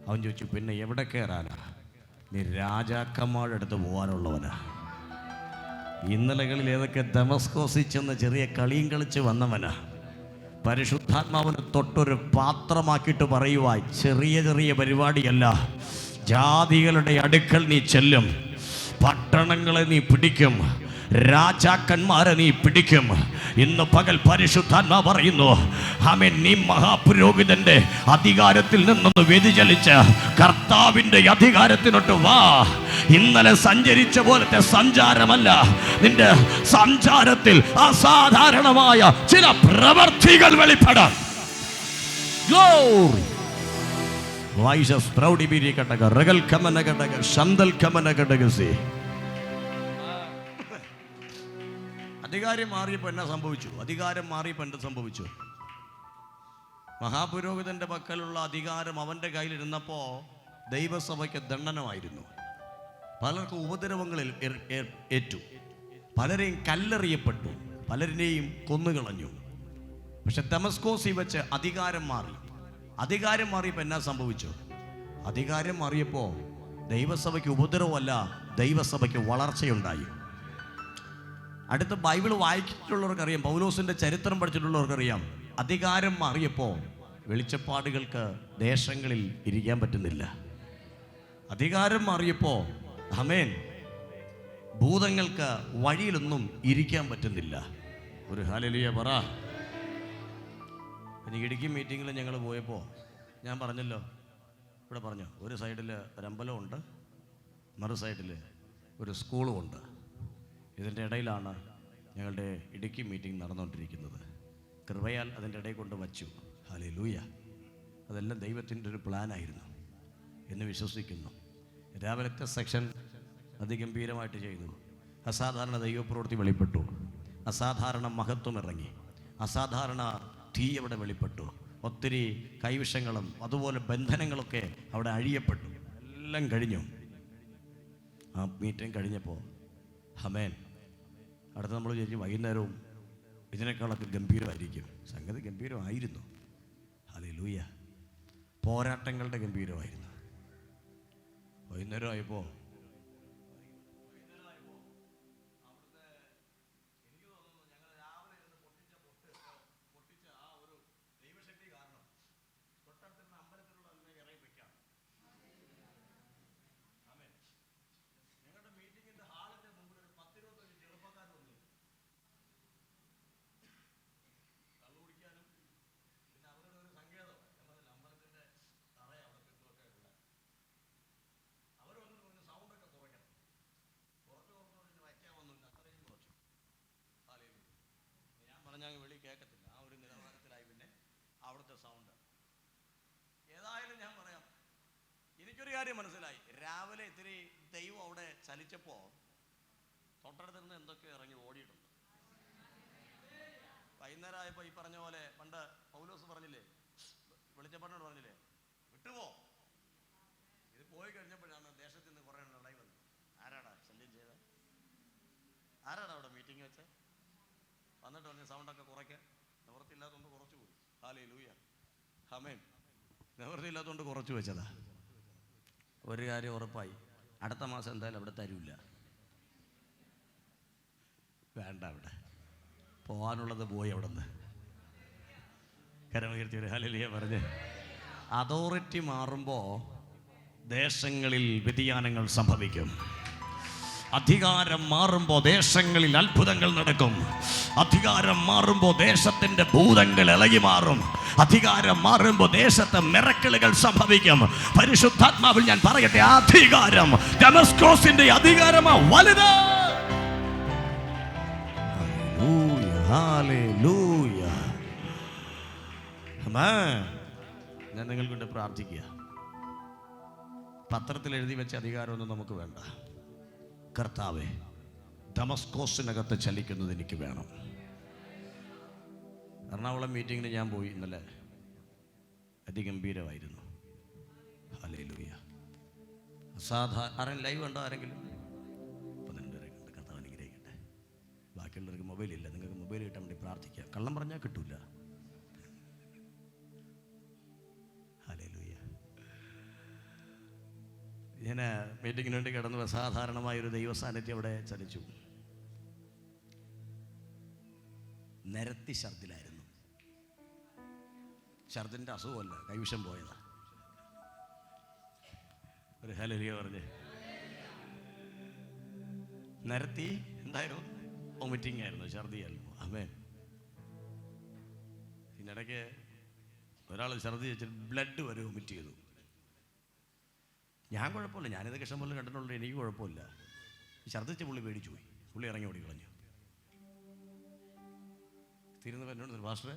അവൻ ചോദിച്ചു, പിന്നെ എവിടെ കയറാനാ? നീ രാജാക്കന്മാരുടെ അടുത്ത് പോകാനുള്ളവനാ. ഇന്നലകളിൽ ഏതൊക്കെ ദമസ്കോസിൽ ചെന്ന് ചെറിയ കളിയും കളിച്ച് വന്നവനാ. പരിശുദ്ധാത്മാവിനെ തൊട്ടൊരു പാത്രമാക്കിയിട്ട് പറയുവാ, ചെറിയ ചെറിയ പരിപാടിയല്ല. ജാതികളുടെ അടുക്കൽ നീ ചെല്ലും, പട്ടണങ്ങളെ നീ പിടിക്കും, രാജാക്കന്മാരെ നീ പിടിക്കും. ഇന്ന് പകൽ പരിശുദ്ധാത്മാ പറയുന്നു, ആമേൻ, നീ മഹാപുരോഹിതന്റെ അധികാരത്തിൽ നിന്നൊന്ന് വ്യതിചലിച്ച് കർത്താവിന്റെ അധികാരത്തിനോട്ട് വാ. ഇന്നലെ സഞ്ചരിച്ച പോലത്തെ സഞ്ചാരമല്ല, നിന്റെ സഞ്ചാരത്തിൽ അസാധാരണമായ ചില പ്രവർത്തികൾ വെളിപ്പെടാൻ. ഗ്ലോറി. വൈഷസ് പ്രൗഢി ബിരി കടക റഗൽ കമന കടക ശന്തൽ കമന കടകസി. അധികാരം മാറിയപ്പോൾ എന്നാ സംഭവിച്ചു? അധികാരം മാറിയപ്പോൾ എന്ത് സംഭവിച്ചു? മഹാപുരോഹിതന്റെ പക്കലുള്ള അധികാരം അവന്റെ കയ്യിലിരുന്നപ്പോൾ ദൈവസഭയ്ക്ക് ദണ്ഡനമായിരുന്നു. പലർക്കും ഉപദ്രവങ്ങളിൽ ഏറ്റു, പലരെയും കല്ലെറിയപ്പെട്ടു, പലരെയും കൊന്നുകളഞ്ഞു. പക്ഷെ ദമസ്കോസിൽ വെച്ച് അധികാരം മാറി. അധികാരം മാറിയപ്പോൾ എന്നാ സംഭവിച്ചു? അധികാരം മാറിയപ്പോൾ ദൈവസഭയ്ക്ക് ഉപദ്രവമല്ല, ദൈവസഭയ്ക്ക് വളർച്ചയുണ്ടായി. അടുത്ത ബൈബിൾ വായിച്ചിട്ടുള്ളവർക്കറിയാം, പൗലോസിന്റെ ചരിത്രം പഠിച്ചിട്ടുള്ളവർക്കറിയാം, അധികാരം മാറിയപ്പോൾ വെളിച്ചപ്പാടുകൾക്ക് ദേശങ്ങളിൽ ഇരിക്കാൻ പറ്റുന്നില്ല. അധികാരം മാറിയപ്പോൾ ആമേൻ, ഭൂതങ്ങൾക്ക് വഴിയിലൊന്നും ഇരിക്കാൻ പറ്റുന്നില്ല. ഒരു ഹല്ലേലൂയ പറ. ഇടുക്കി മീറ്റിങ്ങിൽ ഞങ്ങൾ പോയപ്പോൾ ഞാൻ പറഞ്ഞല്ലോ, ഇവിടെ പറഞ്ഞു, ഒരു സൈഡിൽ ഒരമ്പലമുണ്ട്, മറു സൈഡിൽ ഒരു സ്കൂളും ഉണ്ട്. ഇതിൻ്റെ ഇടയിലാണ് ഞങ്ങളുടെ ഇടുക്കി മീറ്റിംഗ് നടന്നുകൊണ്ടിരിക്കുന്നത്. കൃപയാൽ അതിൻ്റെ ഇടയിൽ കൊണ്ട് വച്ചു. ഹല്ലേലൂയ. അതെല്ലാം ദൈവത്തിൻ്റെ ഒരു പ്ലാനായിരുന്നു എന്ന് വിശ്വസിക്കുന്നു. രാവിലത്തെ സെക്ഷൻ അതിഗംഭീരമായിട്ട് ചെയ്തു. അസാധാരണ ദൈവപ്രവൃത്തി വെളിപ്പെട്ടു, അസാധാരണ മഹത്വം ഇറങ്ങി, അസാധാരണ തീ അവിടെ വെളിപ്പെട്ടു. ഒത്തിരി കൈവിഷങ്ങളും അതുപോലെ ബന്ധനങ്ങളൊക്കെ അവിടെ അഴിയപ്പെട്ടു. എല്ലാം കഴിഞ്ഞു. ആ മീറ്റിംഗ് കഴിഞ്ഞപ്പോൾ ഹമേൻ, അടുത്ത നമ്മൾ ചോദിച്ചു വൈകുന്നേരവും ഇതിനേക്കാളൊക്കെ ഗംഭീരമായിരിക്കും. സംഗതി ഗംഭീരമായിരുന്നു. ഹല്ലേലൂയ. പോരാട്ടങ്ങളുടെ ഗംഭീരമായിരുന്നു. വൈകുന്നേരമായപ്പോൾ ഞാൻ വെളി കേൾക്കത്തില്ല. ആ ഒരു നിലവാരത്തിലായി പിന്നെ അവിടുത്തെ സൗണ്ട്. ഏതായാലും ഞാൻ പറയാം, എനിക്കൊരു കാര്യം മനസ്സിലായി. രാവിലെ ഇത്തിരി ദൈവം അവിടെ ചലിച്ചപ്പോൾ തൊട്ടടുത്ത് നിന്ന് എന്തൊക്കെയോ ഇറങ്ങി ഓടിയിട്ടുണ്ട്. വൈകുന്നേരം ആയപ്പോൾ ഈ പറഞ്ഞ പോലെ പണ്ട് പൗലോസ് പറഞ്ഞില്ലേ, വെളിച്ചപ്പാടിനോട് പറഞ്ഞില്ലേ, വിട്ടുപോ, ഇത് പോയി മൈക്കിങ് വെച്ച് വന്നിട്ട് പറഞ്ഞ സൗണ്ടൊക്കെ കുറയ്ക്കാൻ നിവൃത്തിയില്ലാത്തതുകൊണ്ട് കുറച്ചു പോയി. ഹല്ലേലൂയ, ആമേൻ. നിവൃത്തിയില്ലാത്തതുകൊണ്ട് കുറച്ച് വെച്ചതാ. ഒരു കാര്യം ഉറപ്പായി, അടുത്ത മാസം എന്തായാലും അവിടെ തരൂല്ല. വേണ്ട, അവിടെ പോകാനുള്ളത് പോയി. അവിടെ നിന്ന് കരമകീർത്തി ഒരു ഹല്ലേലൂയ പറഞ്ഞ്. അതോറിറ്റി മാറുമ്പോൾ ദേശങ്ങളിൽ വ്യതിയാനങ്ങൾ സംഭവിക്കും. അധികാരം മാറുമ്പോൾ ദേശങ്ങളിൽ അത്ഭുതങ്ങൾ നടക്കും. അധികാരം മാറുമ്പോൾ ദേശത്തിന്റെ ഭൂതങ്ങൾ ഇളകി മാറും. അധികാരം മാറുമ്പോൾ ദേശത്ത് മിറക്കിളുകൾ സംഭവിക്കും. പരിശുദ്ധാത്മാവിൽ ഞാൻ പറയട്ടെ, അധികാരം ഡമസ്കോസിന്റെ അധികാരമാ വലുത്. ഹല്ലേലൂയ, ആമേൻ. ഞാൻ നിങ്ങൾക്കൊണ്ട് പ്രാർത്ഥിക്കുക. പത്രത്തിൽ എഴുതി വെച്ച അധികാരമൊന്നും നമുക്ക് വേണ്ട. കർത്താവേ, ഡമസ്കോസിനകത്ത് ചലിക്കുന്നത് എനിക്ക് വേണം. എറണാകുളം മീറ്റിങ്ങിന് ഞാൻ പോയി ഇന്നലെ. അതിഗംഭീരമായിരുന്നു. ഹല്ലേലൂയ. ആരും ലൈവ് ഉണ്ടോ? ആരെങ്കിലും? 12 പേരെ കണ്ട്. കർത്താവ് അനുഗ്രഹിക്കട്ടെ. ബാക്കിയുള്ളവർക്ക് മൊബൈലില്ല. നിങ്ങൾക്ക് മൊബൈൽ കിട്ടാൻ വേണ്ടി പ്രാർത്ഥിക്കാം. കള്ളം പറഞ്ഞാൽ കിട്ടൂല. ഹല്ലേലൂയ. ഞാൻ മീറ്റിങ്ങിന് വേണ്ടി കിടന്നു. അസാധാരണമായൊരു ദൈവ സാന്നിധ്യം അവിടെ ചലിച്ചു. നിരത്തി ഛർദിലായിരുന്നു. ഛർദിൻ്റെ അസുഖമല്ല, കൈവിഷം പോയതാ. ഒരു ഹല്ലേലൂയ പറഞ്ഞേ. നിരത്തി എന്തായിരുന്നു? വോമിറ്റിംഗ് ആയിരുന്നു, ഛർദിയായിരുന്നു. ആമേൻ. ഇതിനിടയ്ക്ക് ഒരാൾ ഛർദി വെച്ചിട്ട് ബ്ലഡ് വരെ വോമിറ്റ് ചെയ്തു. ഞാൻ കുഴപ്പമില്ല, ഞാനിതൊക്കെ ഇഷ്ടം പോലെ കണ്ടിട്ടുള്ളൂ, എനിക്ക് കുഴപ്പമില്ല. ഛർദ്ദിച്ച പുള്ളി പേടിച്ചു പോയി. പുള്ളി ഇറങ്ങി ഓടി കളഞ്ഞു. തിരുന്ന് എന്നോട്, പാസ്റ്ററെ,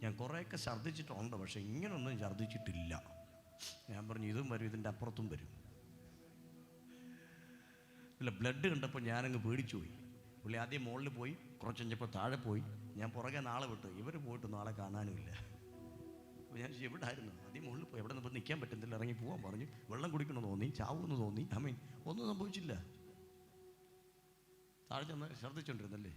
ഞാൻ കുറേയൊക്കെ ഛർദ്ദിച്ചിട്ടുണ്ട്, പക്ഷെ ഇങ്ങനൊന്നും ഛർദ്ദിച്ചിട്ടില്ല. ഞാൻ പറഞ്ഞു, ഇതും വരും, ഇതിൻ്റെ അപ്പുറത്തും വരും. ഇല്ല, ബ്ലഡ് കണ്ടപ്പോൾ ഞാനങ്ങ് പേടിച്ചു പോയി. പുള്ളി ആദ്യം മുകളിൽ പോയി, കുറച്ച് കഴിഞ്ഞപ്പോൾ താഴെ പോയി. ഞാൻ പുറകെ നാളെ വിട്ടു. ഇവർ പോയിട്ട് നാളെ കാണാനുമില്ല. അപ്പോൾ ഞാൻ എവിടായിരുന്നു? ആദ്യം മുകളിൽ പോയി. എവിടെ നിന്ന് നിൽക്കാൻ പറ്റുന്നില്ല, ഇറങ്ങി പോകാൻ പറഞ്ഞു. വെള്ളം കുടിക്കണമെന്ന് തോന്നി, ചാവുമെന്ന് തോന്നി. ആമീൻ. ഒന്നും സംഭവിച്ചില്ല. താഴെ ചെന്ന് ഛർദ്ദിച്ചോണ്ടിരുന്നല്ലേ,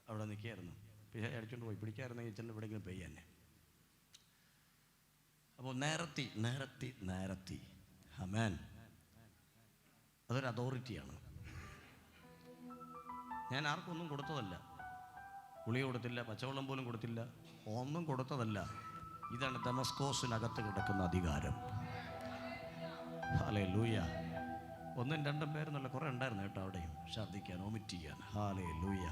അവിടെ നിൽക്കുകയായിരുന്നു. പിന്നെ അടിച്ചോണ്ട് പോയി. പിടിക്കായിരുന്നെങ്കിൽ ചെന്ന് എവിടെയെങ്കിലും പെയ്യാൻ. അപ്പോൾ നേരത്തി. ആമേൻ. അതൊരു അതോറിറ്റിയാണ്. ഞാൻ ആർക്കും ഒന്നും കൊടുത്തതല്ല. ഗുളിക കൊടുത്തില്ല, പച്ചവെള്ളം പോലും കൊടുത്തില്ല, ഒന്നും കൊടുത്തതല്ല. ഇതാണ് ഡമസ്കോസിനകത്ത് കിടക്കുന്ന അധികാരം. ഹല്ലേലൂയ. 1 2 പേരെന്നുള്ള കുറേ ഉണ്ടായിരുന്നു കേട്ടോ അവിടെയും. ഛർദ്ദിക്കാൻ, വോമിറ്റ് ചെയ്യാൻ. ഹല്ലേലൂയ.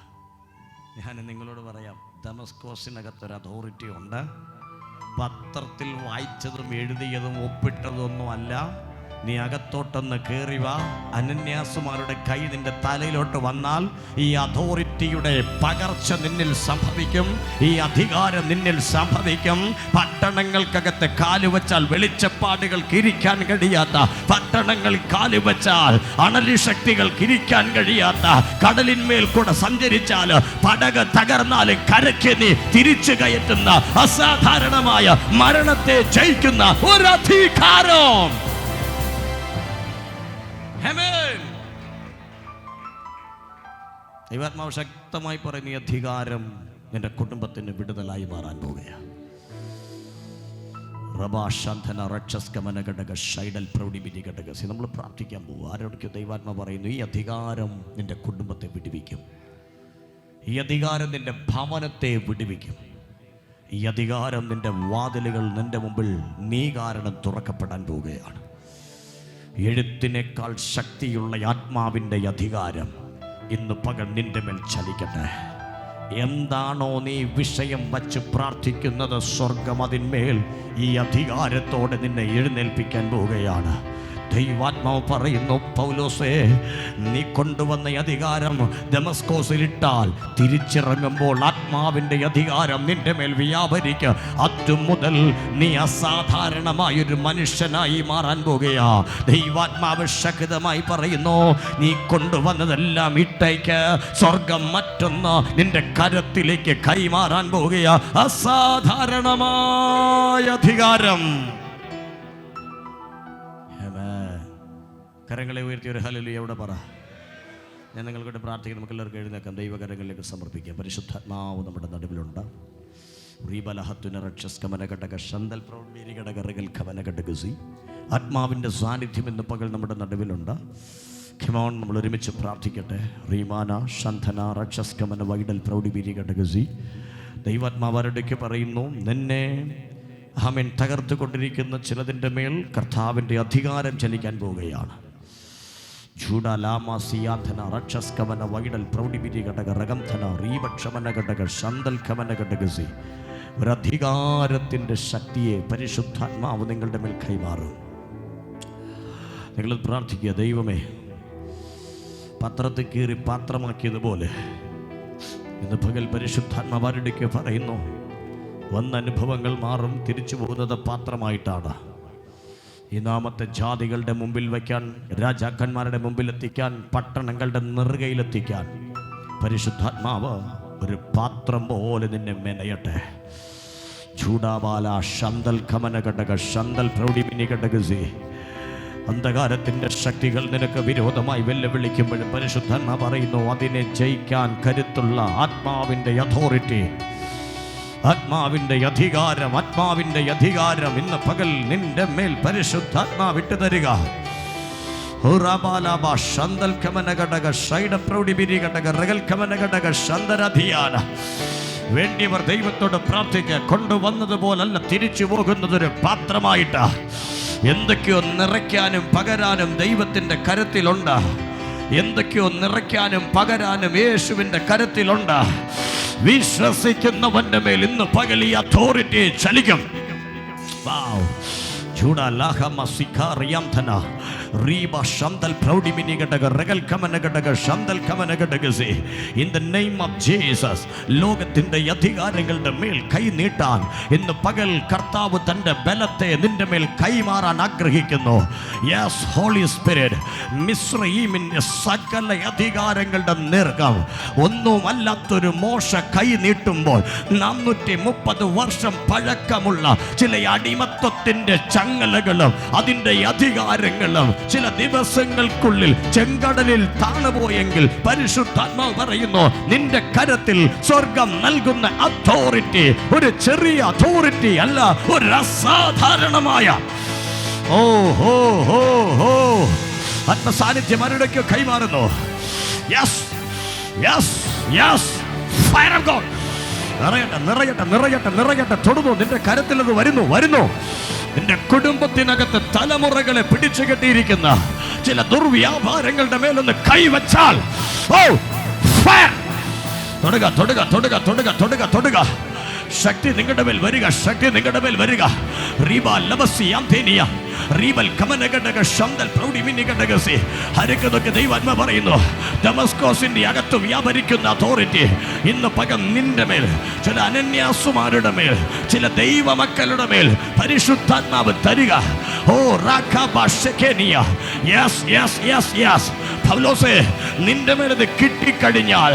ഞാൻ നിങ്ങളോട് പറയാം, ഡമസ്കോസിനകത്തൊരു അതോറിറ്റി ഉണ്ട്. പത്രത്തിൽ വായിച്ചതും എഴുതിയതും ഒപ്പിട്ടതൊന്നും അല്ല. നീ അകത്തോട്ടൊന്ന് കയറി വാ. അനന്യാസുമാരുടെ കൈ നിന്റെ തലയിലോട്ട് വന്നാൽ ഈ അതോറിറ്റിയുടെ പകർച്ച നിന്നിൽ സംഭവിക്കും. ഈ അധികാരം നിന്നിൽ സംഭവിക്കും. പട്ടണങ്ങൾക്കകത്ത് കാലുവച്ചാൽ വെളിച്ചപ്പാടുകൾക്ക് ഇരിക്കാൻ കഴിയാത്ത, പട്ടണങ്ങളിൽ കാലുവച്ചാൽ അണലി ശക്തികൾക്ക് ഇരിക്കാൻ കഴിയാത്ത, കടലിന്മേൽ കൂടെ സഞ്ചരിച്ചാൽ പടക് തകർന്നാലും കരയ്ക്ക് നീ തിരിച്ചു കയറ്റുന്ന, അസാധാരണമായ മരണത്തെ ജയിക്കുന്ന ഒരു അധികാരം. ദൈവാത്മാവ് ശക്തമായി പറയുന്ന ഈ അധികാരം നിന്റെ കുടുംബത്തിന് വിടുതലായി മാറാൻ പോവുകയാണ്. നമ്മൾ പ്രാർത്ഥിക്കാൻ പോകും. ആരോടൊക്കെ ദൈവാത്മാവ് പറയുന്നു, ഈ അധികാരം നിന്റെ കുടുംബത്തെ വിടുവിക്കും. ഈ അധികാരം നിന്റെ ഭവനത്തെ വിടുവിക്കും. ഈ അധികാരം നിന്റെ വാതിലുകൾ നിന്റെ മുമ്പിൽ നീ കാരണം തുറക്കപ്പെടാൻ പോവുകയാണ്. എഴുത്തിനേക്കാൾ ശക്തിയുള്ള ആത്മാവിൻ്റെ അധികാരം ഇന്ന് പകൽ നിന്റെ മേൽ ചലിക്കട്ടെ. എന്താണോ നീ വിഷയം വച്ച് പ്രാർത്ഥിക്കുന്നത്, സ്വർഗം അതിന്മേൽ ഈ അധികാരത്തോടെ നിന്നെ എഴുന്നേൽപ്പിക്കാൻ പോവുകയാണ്. ദൈവാത്മാവ് പറയുന്നു, പൗലോസേ, നീ കൊണ്ടുവന്ന അധികാരം ദമസ്കോസിലിട്ടാൽ തിരിച്ചിറങ്ങുമ്പോൾ ആത്മാവിൻ്റെ അധികാരം നിന്റെ മേൽ വ്യാപരിക്കുക. അതുമുതൽ നീ അസാധാരണമായൊരു മനുഷ്യനായി മാറാൻ പോകുകയാ. ദൈവാത്മാവ് ശക്തമായി പറയുന്നു, നീ കൊണ്ടുവന്നതെല്ലാം ഇട്ടേക്ക്. സ്വർഗം മറ്റൊന്ന് നിന്റെ കരത്തിലേക്ക് കൈമാറാൻ പോകുകയാ. അസാധാരണമായ അധികാരം. കരങ്ങളെ ഉയർത്തി ഒരു ഹല്ലേലൂയ അവിടെ പറ. ഞാൻ നിങ്ങൾക്കൂടെ പ്രാർത്ഥിക്കാൻ നമുക്ക് എല്ലാവർക്കും എഴുന്നേക്കാം, ദൈവകരങ്ങളിലേക്ക് സമർപ്പിക്കാം. പരിശുദ്ധാത്മാവ് നമ്മുടെ നടുവിലുണ്ട്. ആത്മാവിൻ്റെ സാന്നിധ്യം ഇന്ന് പകൽ നമ്മുടെ നടുവിലുണ്ട്. ഖിമോൺ, നമ്മൾ ഒരുമിച്ച് പ്രാർത്ഥിക്കട്ടെ. റീമാന ശന്ധന റക്ഷസ്കമന വൈഡൽ പ്രൗഢിബീരി ഘടകസി. ദൈവാത്മാവരുടേക്ക് പറയുന്നു, നിന്നെ ആമേൻ തകർത്ത് കൊണ്ടിരിക്കുന്ന ചിലതിൻ്റെ മേൽ കർത്താവിൻ്റെ അധികാരം ചലിക്കാൻ പോവുകയാണ്. ചൂടാലാമാസിയാധന റക്ഷസ്കമന വൈഡൽ പ്രൗഢിബിരി ഘടക റഗന്ധന റീപക്ഷമന ഘടക ശന്തൽഖമന ഘടകസി. ഒരധികാരത്തിൻ്റെ ശക്തിയെ പരിശുദ്ധാത്മാവ് നിങ്ങളുടെ മേൽ കൈമാറും. നിങ്ങൾ പ്രാർത്ഥിക്കുക, ദൈവമേ, പത്രത്തിൽ കീറി പാത്രമാക്കിയതുപോലെ ഇന്ന് പകൽ പരിശുദ്ധാത്മാവരുടേക്ക് പറയുന്നു, വന്ന അനുഭവങ്ങൾ മാറും. തിരിച്ചു പോകുന്നത് പാത്രമായിട്ടാണ്. ഈ നാമത്തെ ജാതികളുടെ മുമ്പിൽ വയ്ക്കാൻ, രാജാക്കന്മാരുടെ മുമ്പിൽ എത്തിക്കാൻ, പട്ടണങ്ങളുടെ നെറുകയിലെത്തിക്കാൻ പരിശുദ്ധാത്മാവ് ഒരു പാത്രം പോലെ നിന്നെ മെനയട്ടെ. ചൂടാബാല ശന്തൽ ഖമന ഘടക ശന്തൽ പ്രൗഢിമിനി ഘടകസി. അന്ധകാരത്തിൻ്റെ ശക്തികൾ നിനക്ക് വിരോധമായി വെല്ലുവിളിക്കുമ്പോഴും പരിശുദ്ധാത്മാവ് പറയുന്നു, അതിനെ ജയിക്കാൻ കരുത്തുള്ള ആത്മാവിൻ്റെ അതോറിറ്റി, ആത്മാവിൻ്റെ അധികാരം, ആത്മാവിൻ്റെ അധികാരം ഇന്ന് പകൽ നിന്റെ മേൽ പരിശുദ്ധാത്മാവ് വിട്ടു തരിക. വേണ്ടിയവർ ദൈവത്തോട് പ്രാർത്ഥിക്കുക. കൊണ്ടുവന്നതുപോലല്ല തിരിച്ചു പോകുന്നതൊരു പാത്രമായിട്ട്. എന്തൊക്കെയോ നിറയ്ക്കാനും പകരാനും ദൈവത്തിൻ്റെ കരത്തിലുണ്ട്. എന്തൊക്കെയോ നിറയ്ക്കാനും പകരാനും യേശുവിൻ്റെ കരത്തിലുണ്ട്. വിശ്വസിക്കുന്നവന്റെ മേൽ ഇന്ന് പകൽ ഈ അതോറിറ്റി ചലിക്കും. ലോകത്തിന്റെ അധികാരങ്ങളുടെ മേൽ കൈ നീട്ടാൻ ഇന്ന് പകൽ കർത്താവ് തന്റെ ബലത്തെ നിന്റെ മേൽ കൈമാറാൻ ആഗ്രഹിക്കുന്നു. യെസ് ഹോളി സ്പിരിറ്റ്, മിസ്രയീമിന്റെ സകല അധികാരങ്ങളുടെ നീർക്കം ഒന്നുമല്ലാത്തൊരു മോശ കൈ നീട്ടുമ്പോൾ 430 വർഷം പഴക്കമുള്ള ചില അടിമത്വത്തിന്റെ ചങ്ങലകളും അതിൻ്റെ അധികാരങ്ങളും ചില ദിവസങ്ങൾക്കുള്ളിൽ ചെങ്കടലിൽ താണുപോയെങ്കിൽ പരിശുദ്ധാത്മാവ് പറയുന്നു, നിന്റെ കരത്തിൽ സ്വർഗം നൽകുന്ന അതോറിറ്റി ഒരു ചെറിയ അതോറിറ്റി അല്ല, ഒരു അസാധാരണമായ ആത്മസാന്നിധ്യം ആരുടെയൊക്കെ കൈമാറുന്നു. Yes yes yes, fire of God നിറയട്ടെ നിറയട്ടെ നിറയട്ടെ നിറയട്ടെ. തൊടുന്നു, നിന്റെ കരത്തിൽ അത് വരുന്നു വരുന്നു. നിന്റെ കുടുംബത്തിനകത്ത് തലമുറകളെ പിടിച്ചു കെട്ടിയിരിക്കുന്ന ചില ദുർവ്യാപാരങ്ങളുടെ മേലൊന്ന് കൈവച്ചാൽ തൊടുക തൊടുക തൊടുക തൊടുക തൊടുക തൊടുക. ശക്തി നിങ്ങളുടെ മേൽ വരിക, ശക്തി നിങ്ങളുടെ മേൽ വരിക. ദൈവാത്മാ പറയുന്നു, ദമസ്കോസിന്റെ അകത്ത് വ്യാപരിക്കുന്ന അതോറിറ്റി ഇന്ന് പകൽ നിന്റെ മേൽ, ചില അനന്യാസുമാരുടെ മേൽ, ചില ദൈവമക്കളുടെ മേൽ പരിശുദ്ധാത്മാവ് തരിക. പൗലോസേ, നിന്റെ മേൽ ഇത് കിട്ടിക്കഴിഞ്ഞാൽ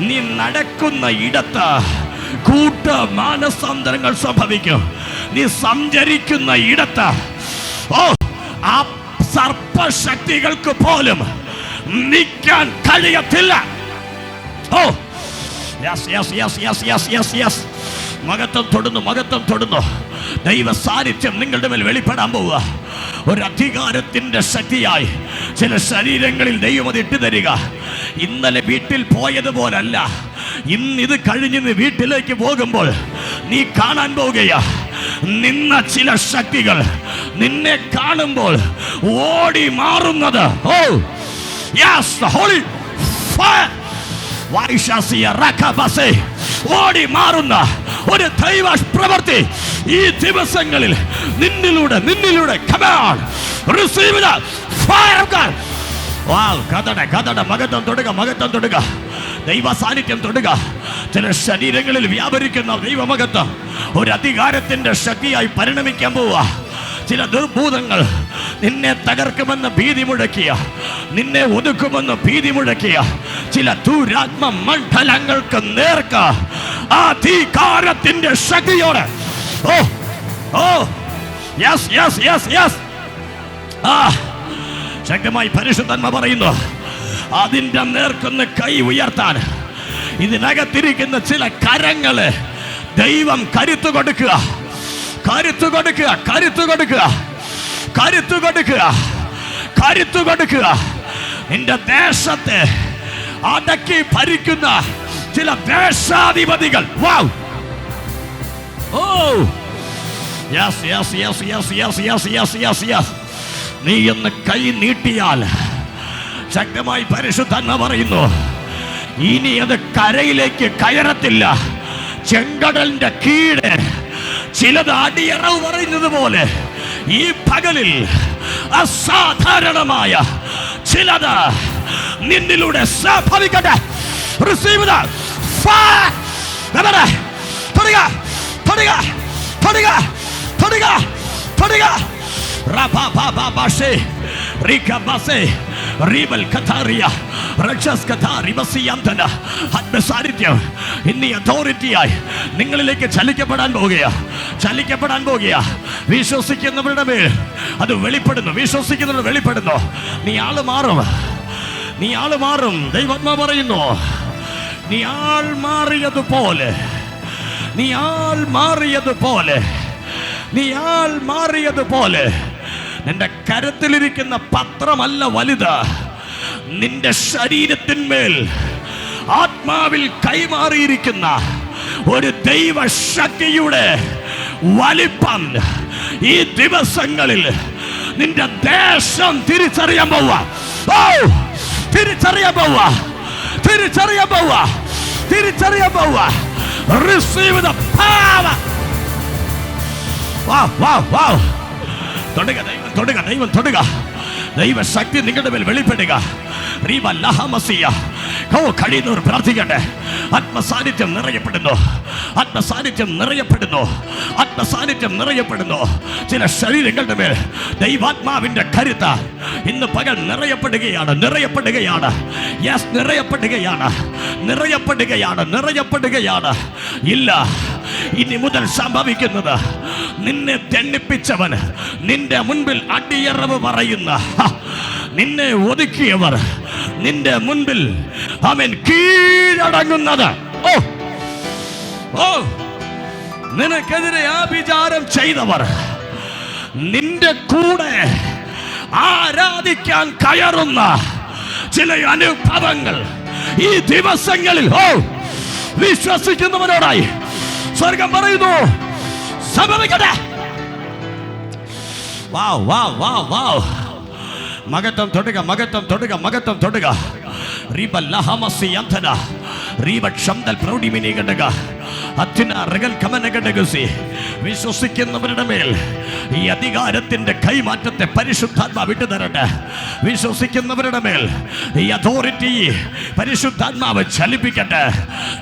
നീ നടക്കുന്ന ഇടത്ത് കൂട്ട മാനസാന്തരങ്ങൾ സംഭവിക്കും. നീ സഞ്ചരിക്കുന്ന ഇടത്ത് ആ സർപ്പശക്തികൾക്ക് പോലും നിൽക്കാൻ കഴിയത്തില്ല. മഹത്വം തൊടുന്നു, മഹത്വം തൊടുന്നു. ദൈവ സാന്നിധ്യം നിങ്ങളുടെ മേൽ വെളിപ്പെടാൻ പോവുക. ഒരു അധികാരത്തിന്റെ ശക്തിയായി ചില ശരീരങ്ങളിൽ ദൈവം അത് ഇട്ടു തരിക. ഇന്നലെ വീട്ടിൽ പോയതുപോലല്ല, ഇന്നിത് കഴിഞ്ഞ് നീ വീട്ടിലേക്ക് പോകുമ്പോൾ നീ കാണാൻ പോവുകയാ, നിന്ന ചില ശക്തികൾ നിന്നെ കാണുമ്പോൾ ഓടി മാറുന്നത്. ഓടി മാറുന്ന ഒരു ദൈവ പ്രവൃത്തി ഈ ദിവസങ്ങളിൽ നിന്നിലൂടെ നിന്നിലൂടെ മഹത്വം തൊടുക, മഹത്വം തൊടുക. ദൈവ സാന്നിധ്യം തൊടുക. ചില ശരീരങ്ങളിൽ വ്യാപരിക്കുന്ന ദൈവമഹത്വം ഒരു അധികാരത്തിന്റെ ശക്തിയായി പരിണമിക്കാൻ പോവുക. ചില ദുർഭൂതങ്ങൾ നിന്നെ തകർക്കുമെന്ന് ഭീതി മുഴക്കിയ, നിന്നെ ഒതുക്കുമെന്ന് ഭീതി മുഴക്കിയ ചില ദുരാത്മ മണ്ഡലങ്ങൾക്ക് നേർക്ക അധികാരത്തിന്റെ ശക്തിയോടെ ശക്തമായി പരിശുദ്ധാത്മാ പറയുന്നു, അതിൻ്റെ നേർക്കൊന്ന് കൈ ഉയർത്താൻ ഇതിനകത്തിരിക്കുന്ന ചില കരങ്ങള് ദൈവം കരുത്തു കൊടുക്കുക, കരുത്തു കൊടുക്കുക, കരുത്തു കൊടുക്കുക, കരുത്തു കൊടുക്കുക, കരുത്തു കൊടുക്കുക. നിന്റെ ദേശത്തെ അടക്കി ഭരിക്കുന്ന ചില ദേശാധിപതികൾ, wow, oh yes yes yes yes yes yes yes yes yes, നീ എന്ന് കൈ നീട്ടിയാൽ ശക്തമായി പരിശുദ്ധാത്മ പറയുന്നു, ഇനി അത് കരയിലേക്ക് കയറത്തില്ല. ചെങ്കടലിന്റെ കീഴ് ചിലത് അടിയറവ് പറയുന്നത് പോലെ ഈ പകലിൽ അസാധാരണമായ ചിലത് നിന്നിലൂടെ സംഭവിക്കട്ടെ. Receive that fire. തൊടുക, തൊടുക, തൊടുക, തൊടുക, തൊടുക. റബബബബശേ റികബസേ റിബൽ കതാറിയ റക്ഷസ് കതാറി ബസിയന്തന ആത്മസാന്നിധ്യം ഇന്ന് അതോറിറ്റിയായി നിങ്ങളിലേക്ക് ചലിക്കപ്പെടാൻ പോകുകയാ, ചലിക്കപ്പെടാൻ പോകുകയാ. വിശ്വസിക്കുന്നവരുടെ മേൽ അത് വെളിപ്പെടുന്നു, വിശ്വസിക്കുന്നവർ വെളിപ്പെടുന്നു. നീ ആള് മാറും, നീ ആള് മാറും. ദൈവാത്മാ പറയുന്നു, നീ ആൾ മാറിയതുപോലെ, നീ ആൾ മാറിയതുപോലെ, നീ ആൾ മാറിയതുപോലെ. നിന്റെ കരത്തിലിരിക്കുന്ന പത്രമല്ല വലുത്, നിന്റെ ശരീരത്തിന്മേൽ ആത്മാവിൽ കൈമാറിയിരിക്കുന്ന ഒരു ദൈവശക്തിയുടെ വലിപ്പം ഈ ദിവസങ്ങളിൽ നിന്റെ ദേശം തിരിച്ചറിയാൻ പോവാ. ഓ, തിരിച്ചറിയാൻ പോവാ, തിരിച്ചറിയാൻ പോവാ, തിരിച്ചറിയാൻ പോവാ. Receive the power. Wow wow wow. തൊടുക ദൈവം, തൊടുക ദൈവം, തൊടുക. ദൈവശക്തി നിങ്ങളുടെ മേൽ വെളിപ്പെടുക. കഴിയുന്നവർ പ്രാർത്ഥിക്കട്ടെ. ആത്മസാന്നിധ്യം നിറയപ്പെടുന്നു, ആത്മസാന്നിധ്യം നിറയപ്പെടുന്നു, ആത്മസാന്നിധ്യം നിറയപ്പെടുന്നു. ചില ശരീരങ്ങളുടെ മേൽ ദൈവാത്മാവിന്റെ കരുത്ത ഇന്ന് പകൽ നിറയപ്പെടുകയാണ്, നിറയപ്പെടുകയാണ്. യെസ്, നിറയപ്പെടുകയാണ്, നിറയപ്പെടുകയാണ്, നിറയപ്പെടുകയാണ്. ഇല്ല, ഇനി മുതൽ സംഭവിക്കുന്നത് നിന്നെ തെന്നിപ്പിച്ചവൻ, നിന്റെ മുൻപിൽ അടിയറവ് പറയുന്ന, നിന്നെ ഒതുക്കിയവർ നിന്റെ മുൻപിൽ അവൻ കീഴടങ്ങുന്നത്. ഓ ഓ, നിനക്കെതിരെ ആഭിചാരം ചെയ്തവർ നിന്റെ കൂടെ ആരാധിക്കാൻ കയറുന്ന ചില അനുഭവങ്ങൾ ഈ ദിവസങ്ങളിൽ, ഓ, വിശ്വസിക്കുന്നവരോടായി സ്വർഗം പറയുന്നു, സംഭവിക്കട്ടെ. വാവ് വാവ് വാവ് വാവ്. മകത്വം തൊടുക, മകത്വം തൊടുക, മകത്വം തൊടുക. വിശ്വസിക്കുന്നവരുടെ മേൽ ഈ അധികാരത്തിന്റെ കൈമാറ്റത്തെ പരിശുദ്ധാത്മാ വിട്ടുതരട്ടെ. വിശ്വസിക്കുന്നവരുടെ മേൽ ഈ അതോറിറ്റി പരിശുദ്ധാത്മാവ് ചലിപ്പിക്കട്ടെ.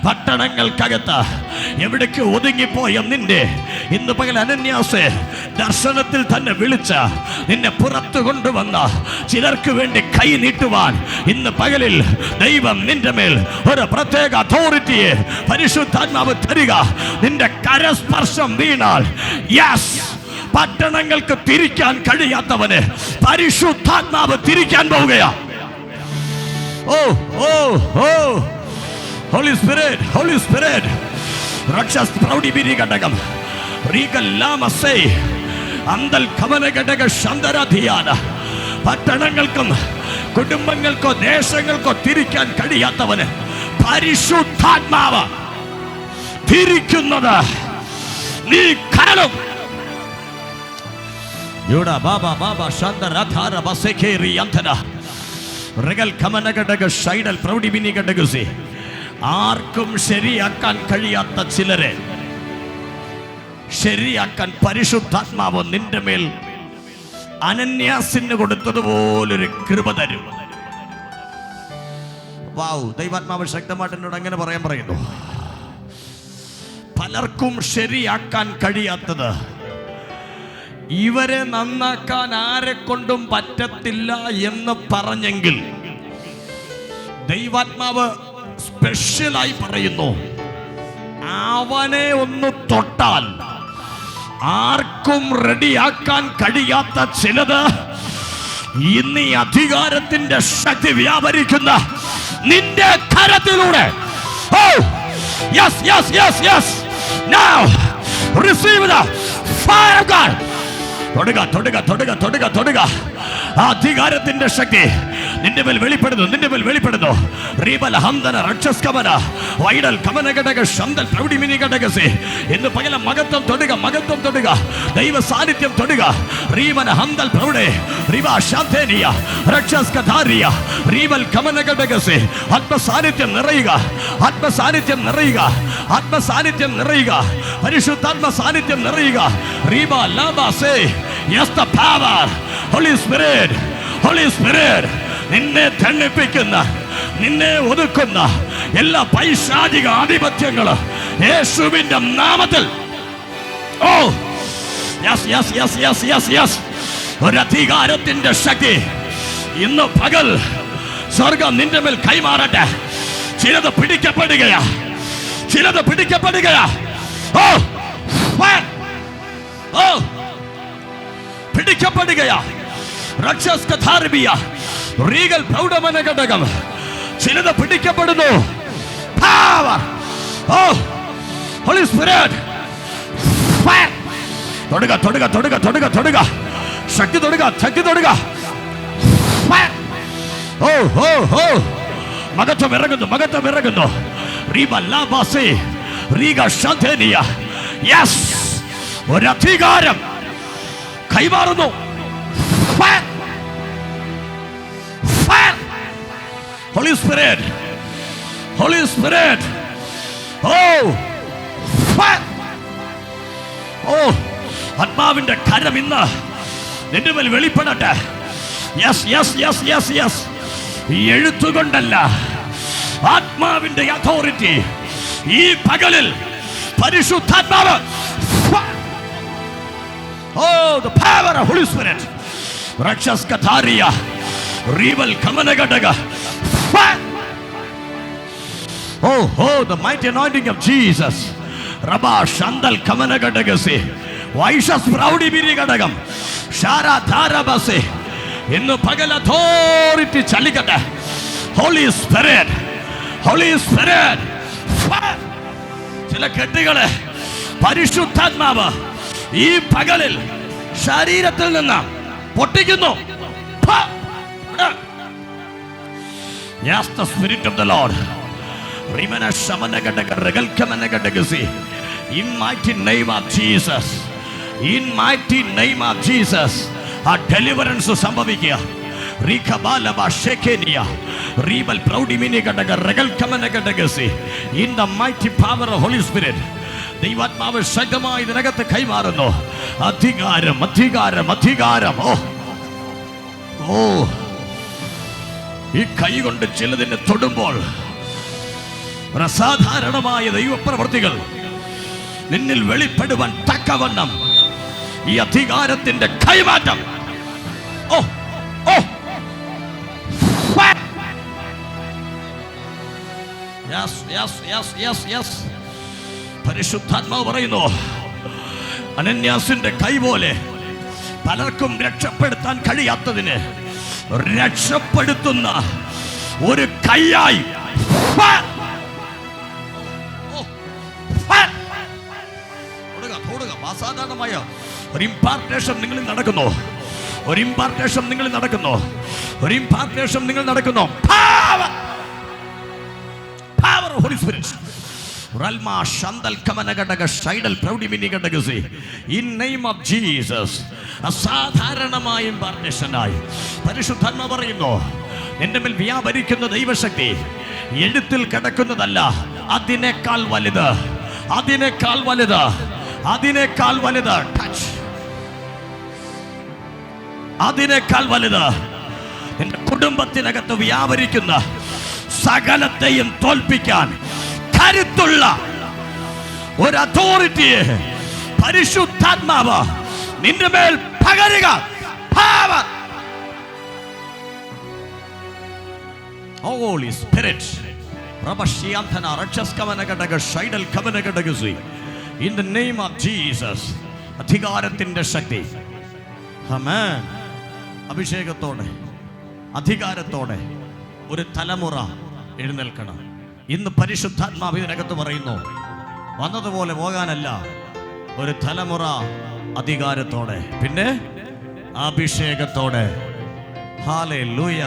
പട്ടണങ്ങൾക്കകത്ത് എവിടേക്ക് ഒതുങ്ങിപ്പോയ നിന്റെ ഇന്ന് പകൽ അനന്യാസെ ദർശനത്തിൽ തന്നെ വിളിച്ച നിന്നെ പുറത്തു കൊണ്ടുവന്ന ചിലർക്ക് വേണ്ടി കൈ നീട്ടുവാൻ ഇന്ന് പകലിൽ ദൈവം നിന്റെ മേൽ ഒരു പ്രത്യേക അതോറിറ്റിയെ പരിശുദ്ധാത്മാവ് തരിക. നിന്റെ കരസ്പർശം വീണാൽ, യെസ്, പട്ടണങ്ങൾക്ക് തിരിക്കാൻ കഴിയാത്തവന് പരിശുദ്ധാത്മാവ് തിരിക്കാൻ പോവുകയാ. ഓ ഓ ഓ, ഹോളി സ്പിരിറ്റ്, ഹോളി സ്പിരിറ്റ്. രക്ഷസ് പ്രൗഢി ബിരി ഘടകം റീകല്ലാമസേ അന്തൽ കമന ഘടക ശന്തരാധിയാന. പട്ടണങ്ങൾക്കും കുടുംബങ്ങൾക്കോ ദേശങ്ങൾക്കോ തിരിക്കാൻ കഴിയാത്തവന് പരിശുദ്ധാത്മാവ് തിരിക്കുന്നത് നീ കാണും. ആർക്കും ശരിയാക്കാൻ കഴിയാത്ത ചിലരെ ശരിയാക്കാൻ പരിശുദ്ധാത്മാവ് നിന്റെ മേൽ അനന്യാസിന് കൊടുത്തതുപോലൊരു കൃപ തരും. വാവ്, ദൈവാത്മാവ് ശക്തമായിട്ട് എന്നോട് അങ്ങനെ പറയാൻ പറയുന്നു. പലർക്കും ശരിയാക്കാൻ കഴിയാത്തത് ഇവരെ നന്നാക്കാൻ ആരെ കൊണ്ടും പറ്റത്തില്ല എന്ന് പറഞ്ഞെങ്കിൽ ദൈവാത്മാവ് സ്പെഷ്യലായി പറയുന്നു, അവനെ ഒന്ന് തൊട്ടാൽ ആർക്കും റെഡിയാക്കാൻ കഴിയാത്ത ചിലത് ഇന്ന് ഈ അധികാരത്തിന്റെ ശക്തി വ്യാപരിക്കുന്ന നിന്റെ കരത്തിലൂടെ. Oh, yes, yes, yes, yes. Now receive the fire of God. തൊടുക തൊടുക തൊടുക തൊടുക തൊടുക. ആ അധികാരത്തിന്റെ ശക്തി നിന്റെ മേൽ വെളിപ്പെടുന്നു, നിന്റെ മേൽ വെളിപ്പെടുന്നു. Rebel ഹംദന രക്ഷസ്കമന Widal കമനഘടക ശംദൽ പ്രൗഢിമിനി ഘടകസേ. ഇന്ന് പകല മഹത്വം തൊടുക, മഹത്വം തൊടുക, ദൈവ സാന്നിധ്യം തൊടുക. റീമന ഹംദൽ പ്രൗഢേ റിവ ശാന്തേനിയ രക്ഷസ്കധാരിയ റീബൽ കമനഘടകസേ. ആത്മ സാന്നിധ്യം നിറയുക, ആത്മ സാന്നിധ്യം നിറയുക, ആത്മ സാന്നിധ്യം നിറയുക, പരിശുദ്ധാത്മ സാന്നിധ്യം നിറയുക. Reeba ലാബാസേ. Yes, the power. Holy Spirit, Holy Spirit. നിന്നെ തണ്ണിപ്പിക്കുന്ന, നിന്നെ ഒതുക്കുന്ന എല്ലാ പൈശാചിക ആധിപത്യങ്ങൾ യേശുവിന്റെ നാമത്തിൽ. Oh yes yes yes yes yes yes. ഒരു അധികാരത്തിന്റെ ശക്തി ഇന്ന് പകൽ സ്വർഗം നിന്റെ മേൽ കൈമാറട്ടെ. ചിലത് പിടിക്കപ്പെടുകയാ, ചിലത് പിടിക്കപ്പെടുകയാ. ഓ ഓ പിടിക്കപ്പെടുകയാ. രക്ഷസ്കധാർബിയ റീഗൽ പ്രൗഢമന ഘടകം. ചിലത് പിടിക്കപ്പെടുന്നു. Power. Oh, Holy Spirit. Fire. തൊടുക തൊടുക തൊടുക തൊടുക തൊടുക. ശക്തി തൊടുക, ശക്തി തൊടുക. Fire. ഓ ഓ ഓ മഹത്വം ഇറങ്ങുന്നു, മഹത്വം ഇറങ്ങുന്നു. റീബ ലാബാസേ റീഗ ശാന്തേനിയ. യെസ്, ഒരു അധികാരം കൈമാറുന്നു. Fire. Fire. Holy Spirit. Holy Spirit. Oh. Fire. Oh. ആത്മാവിന്റെ കരം ഇന്ന് നിന്റെ മേൽ വെളിപ്പെടട്ടെ. Yes yes yes yes yes. എഴുത്തുകൊണ്ടല്ല, ആത്മാവിന്റെ അതോറിറ്റി ഈ പകലിൽ പരിശുദ്ധാത്മാവ്. Oh, the power of Holy Spirit. രക്ഷസ്കധാരിയ റീവൽ കമനഘടക. Oh, oh, the mighty anointing of Jesus. Rabba Shandal Kamanagadagassi. Vaishas Praudi Birigadagam. Shara Dharabase. In the Pagal authority Chalikata. Holy Spirit. Holy Spirit. ചില കെട്ടുകളെ പരിശുദ്ധാത്മാവ് ഈ പകലിൽ ശരീരത്തിൽ നിന്ന് പൊട്ടിക്കുന്നു. Yes, the Spirit of the Lord. In mighty name of Jesus. In mighty name of Jesus. ആ deliverance സംഭവിക്കുക. In the mighty power of Holy Spirit. ദൈവാത്മാവ് ശക്തമായി ഇതിനകത്ത് കൈമാറുന്നു. അധികാരം, അധികാരം, അധികാരം. ഓ ഓ ഈ കൈ കൊണ്ട് ചിലതിനെ തൊടുമ്പോൾ അസാധാരണമായ ദൈവപ്രവൃത്തികൾ നിന്നിൽ വെളിപ്പെടുവാൻ തക്കവണ്ണം ഈ അധികാരത്തിന്റെ കൈമാറ്റം. Oh oh yes yes yes yes yes. പരിശുദ്ധാത്മാവ് പറയുന്നു, അനന്യാസിന്റെ കൈ പോലെ പലർക്കും രക്ഷപ്പെടുത്താൻ കഴിയാത്തതിന് രക്ഷപ്പെടുത്തുന്ന ഒരു കൈയായി അസാധാരണമായ ഒരു ഇമ്പാർട്ടേഷൻ നിങ്ങളിൽ നടക്കുന്നു. ഒരു ഇമ്പാർട്ടേഷൻ നിങ്ങളിൽ നടക്കുന്നു. ഒരു ഇമ്പാർട്ടേഷൻ നിങ്ങൾ നടക്കുന്നു. Power of Holy Spirit. In name of Jesus. അസാധാരണമായ ഇമ്പാർട്ടേഷനായി പരിശുദ്ധാത്മാവ് പറയുന്നു, എന്റെ മേൽ വ്യാപരിക്കുന്ന ദൈവശക്തി എഴുത്തിൽ കിടക്കുന്നതല്ല, അതിനേക്കാൾ വലുത്, അതിനേക്കാൾ വലുത്, അതിനേക്കാൾ വലുത്. ടച്ച്, അതിനേക്കാൾ വലുത്. എന്റെ കുടുംബത്തിനകത്ത് വ്യാപരിക്കുന്ന സകലത്തെയും തോൽപ്പിക്കാൻ കരുത്തുള്ള ഒരു അതോറിറ്റിയെ പരിശുദ്ധാത്മാവ് നിന്റെ മേൽ പകരുക. Power. Holy Spirit. In the name of Jesus. അധികാരത്തിന്റെ ശക്തി. Amen. അഭിഷേകത്തോടെ അധികാരത്തോടെ ഒരു തലമുറ എഴുന്നേൽക്കണം. ഇന്ന് പരിശുദ്ധാത്മാവ് ഇതിനകത്ത് പറയുന്നു, വന്നതുപോലെ പോകാനല്ല, ഒരു തലമുറ അധികാരത്തോടെ, പിന്നെ അഭിഷേകത്തോടെ. ഹല്ലേലൂയ.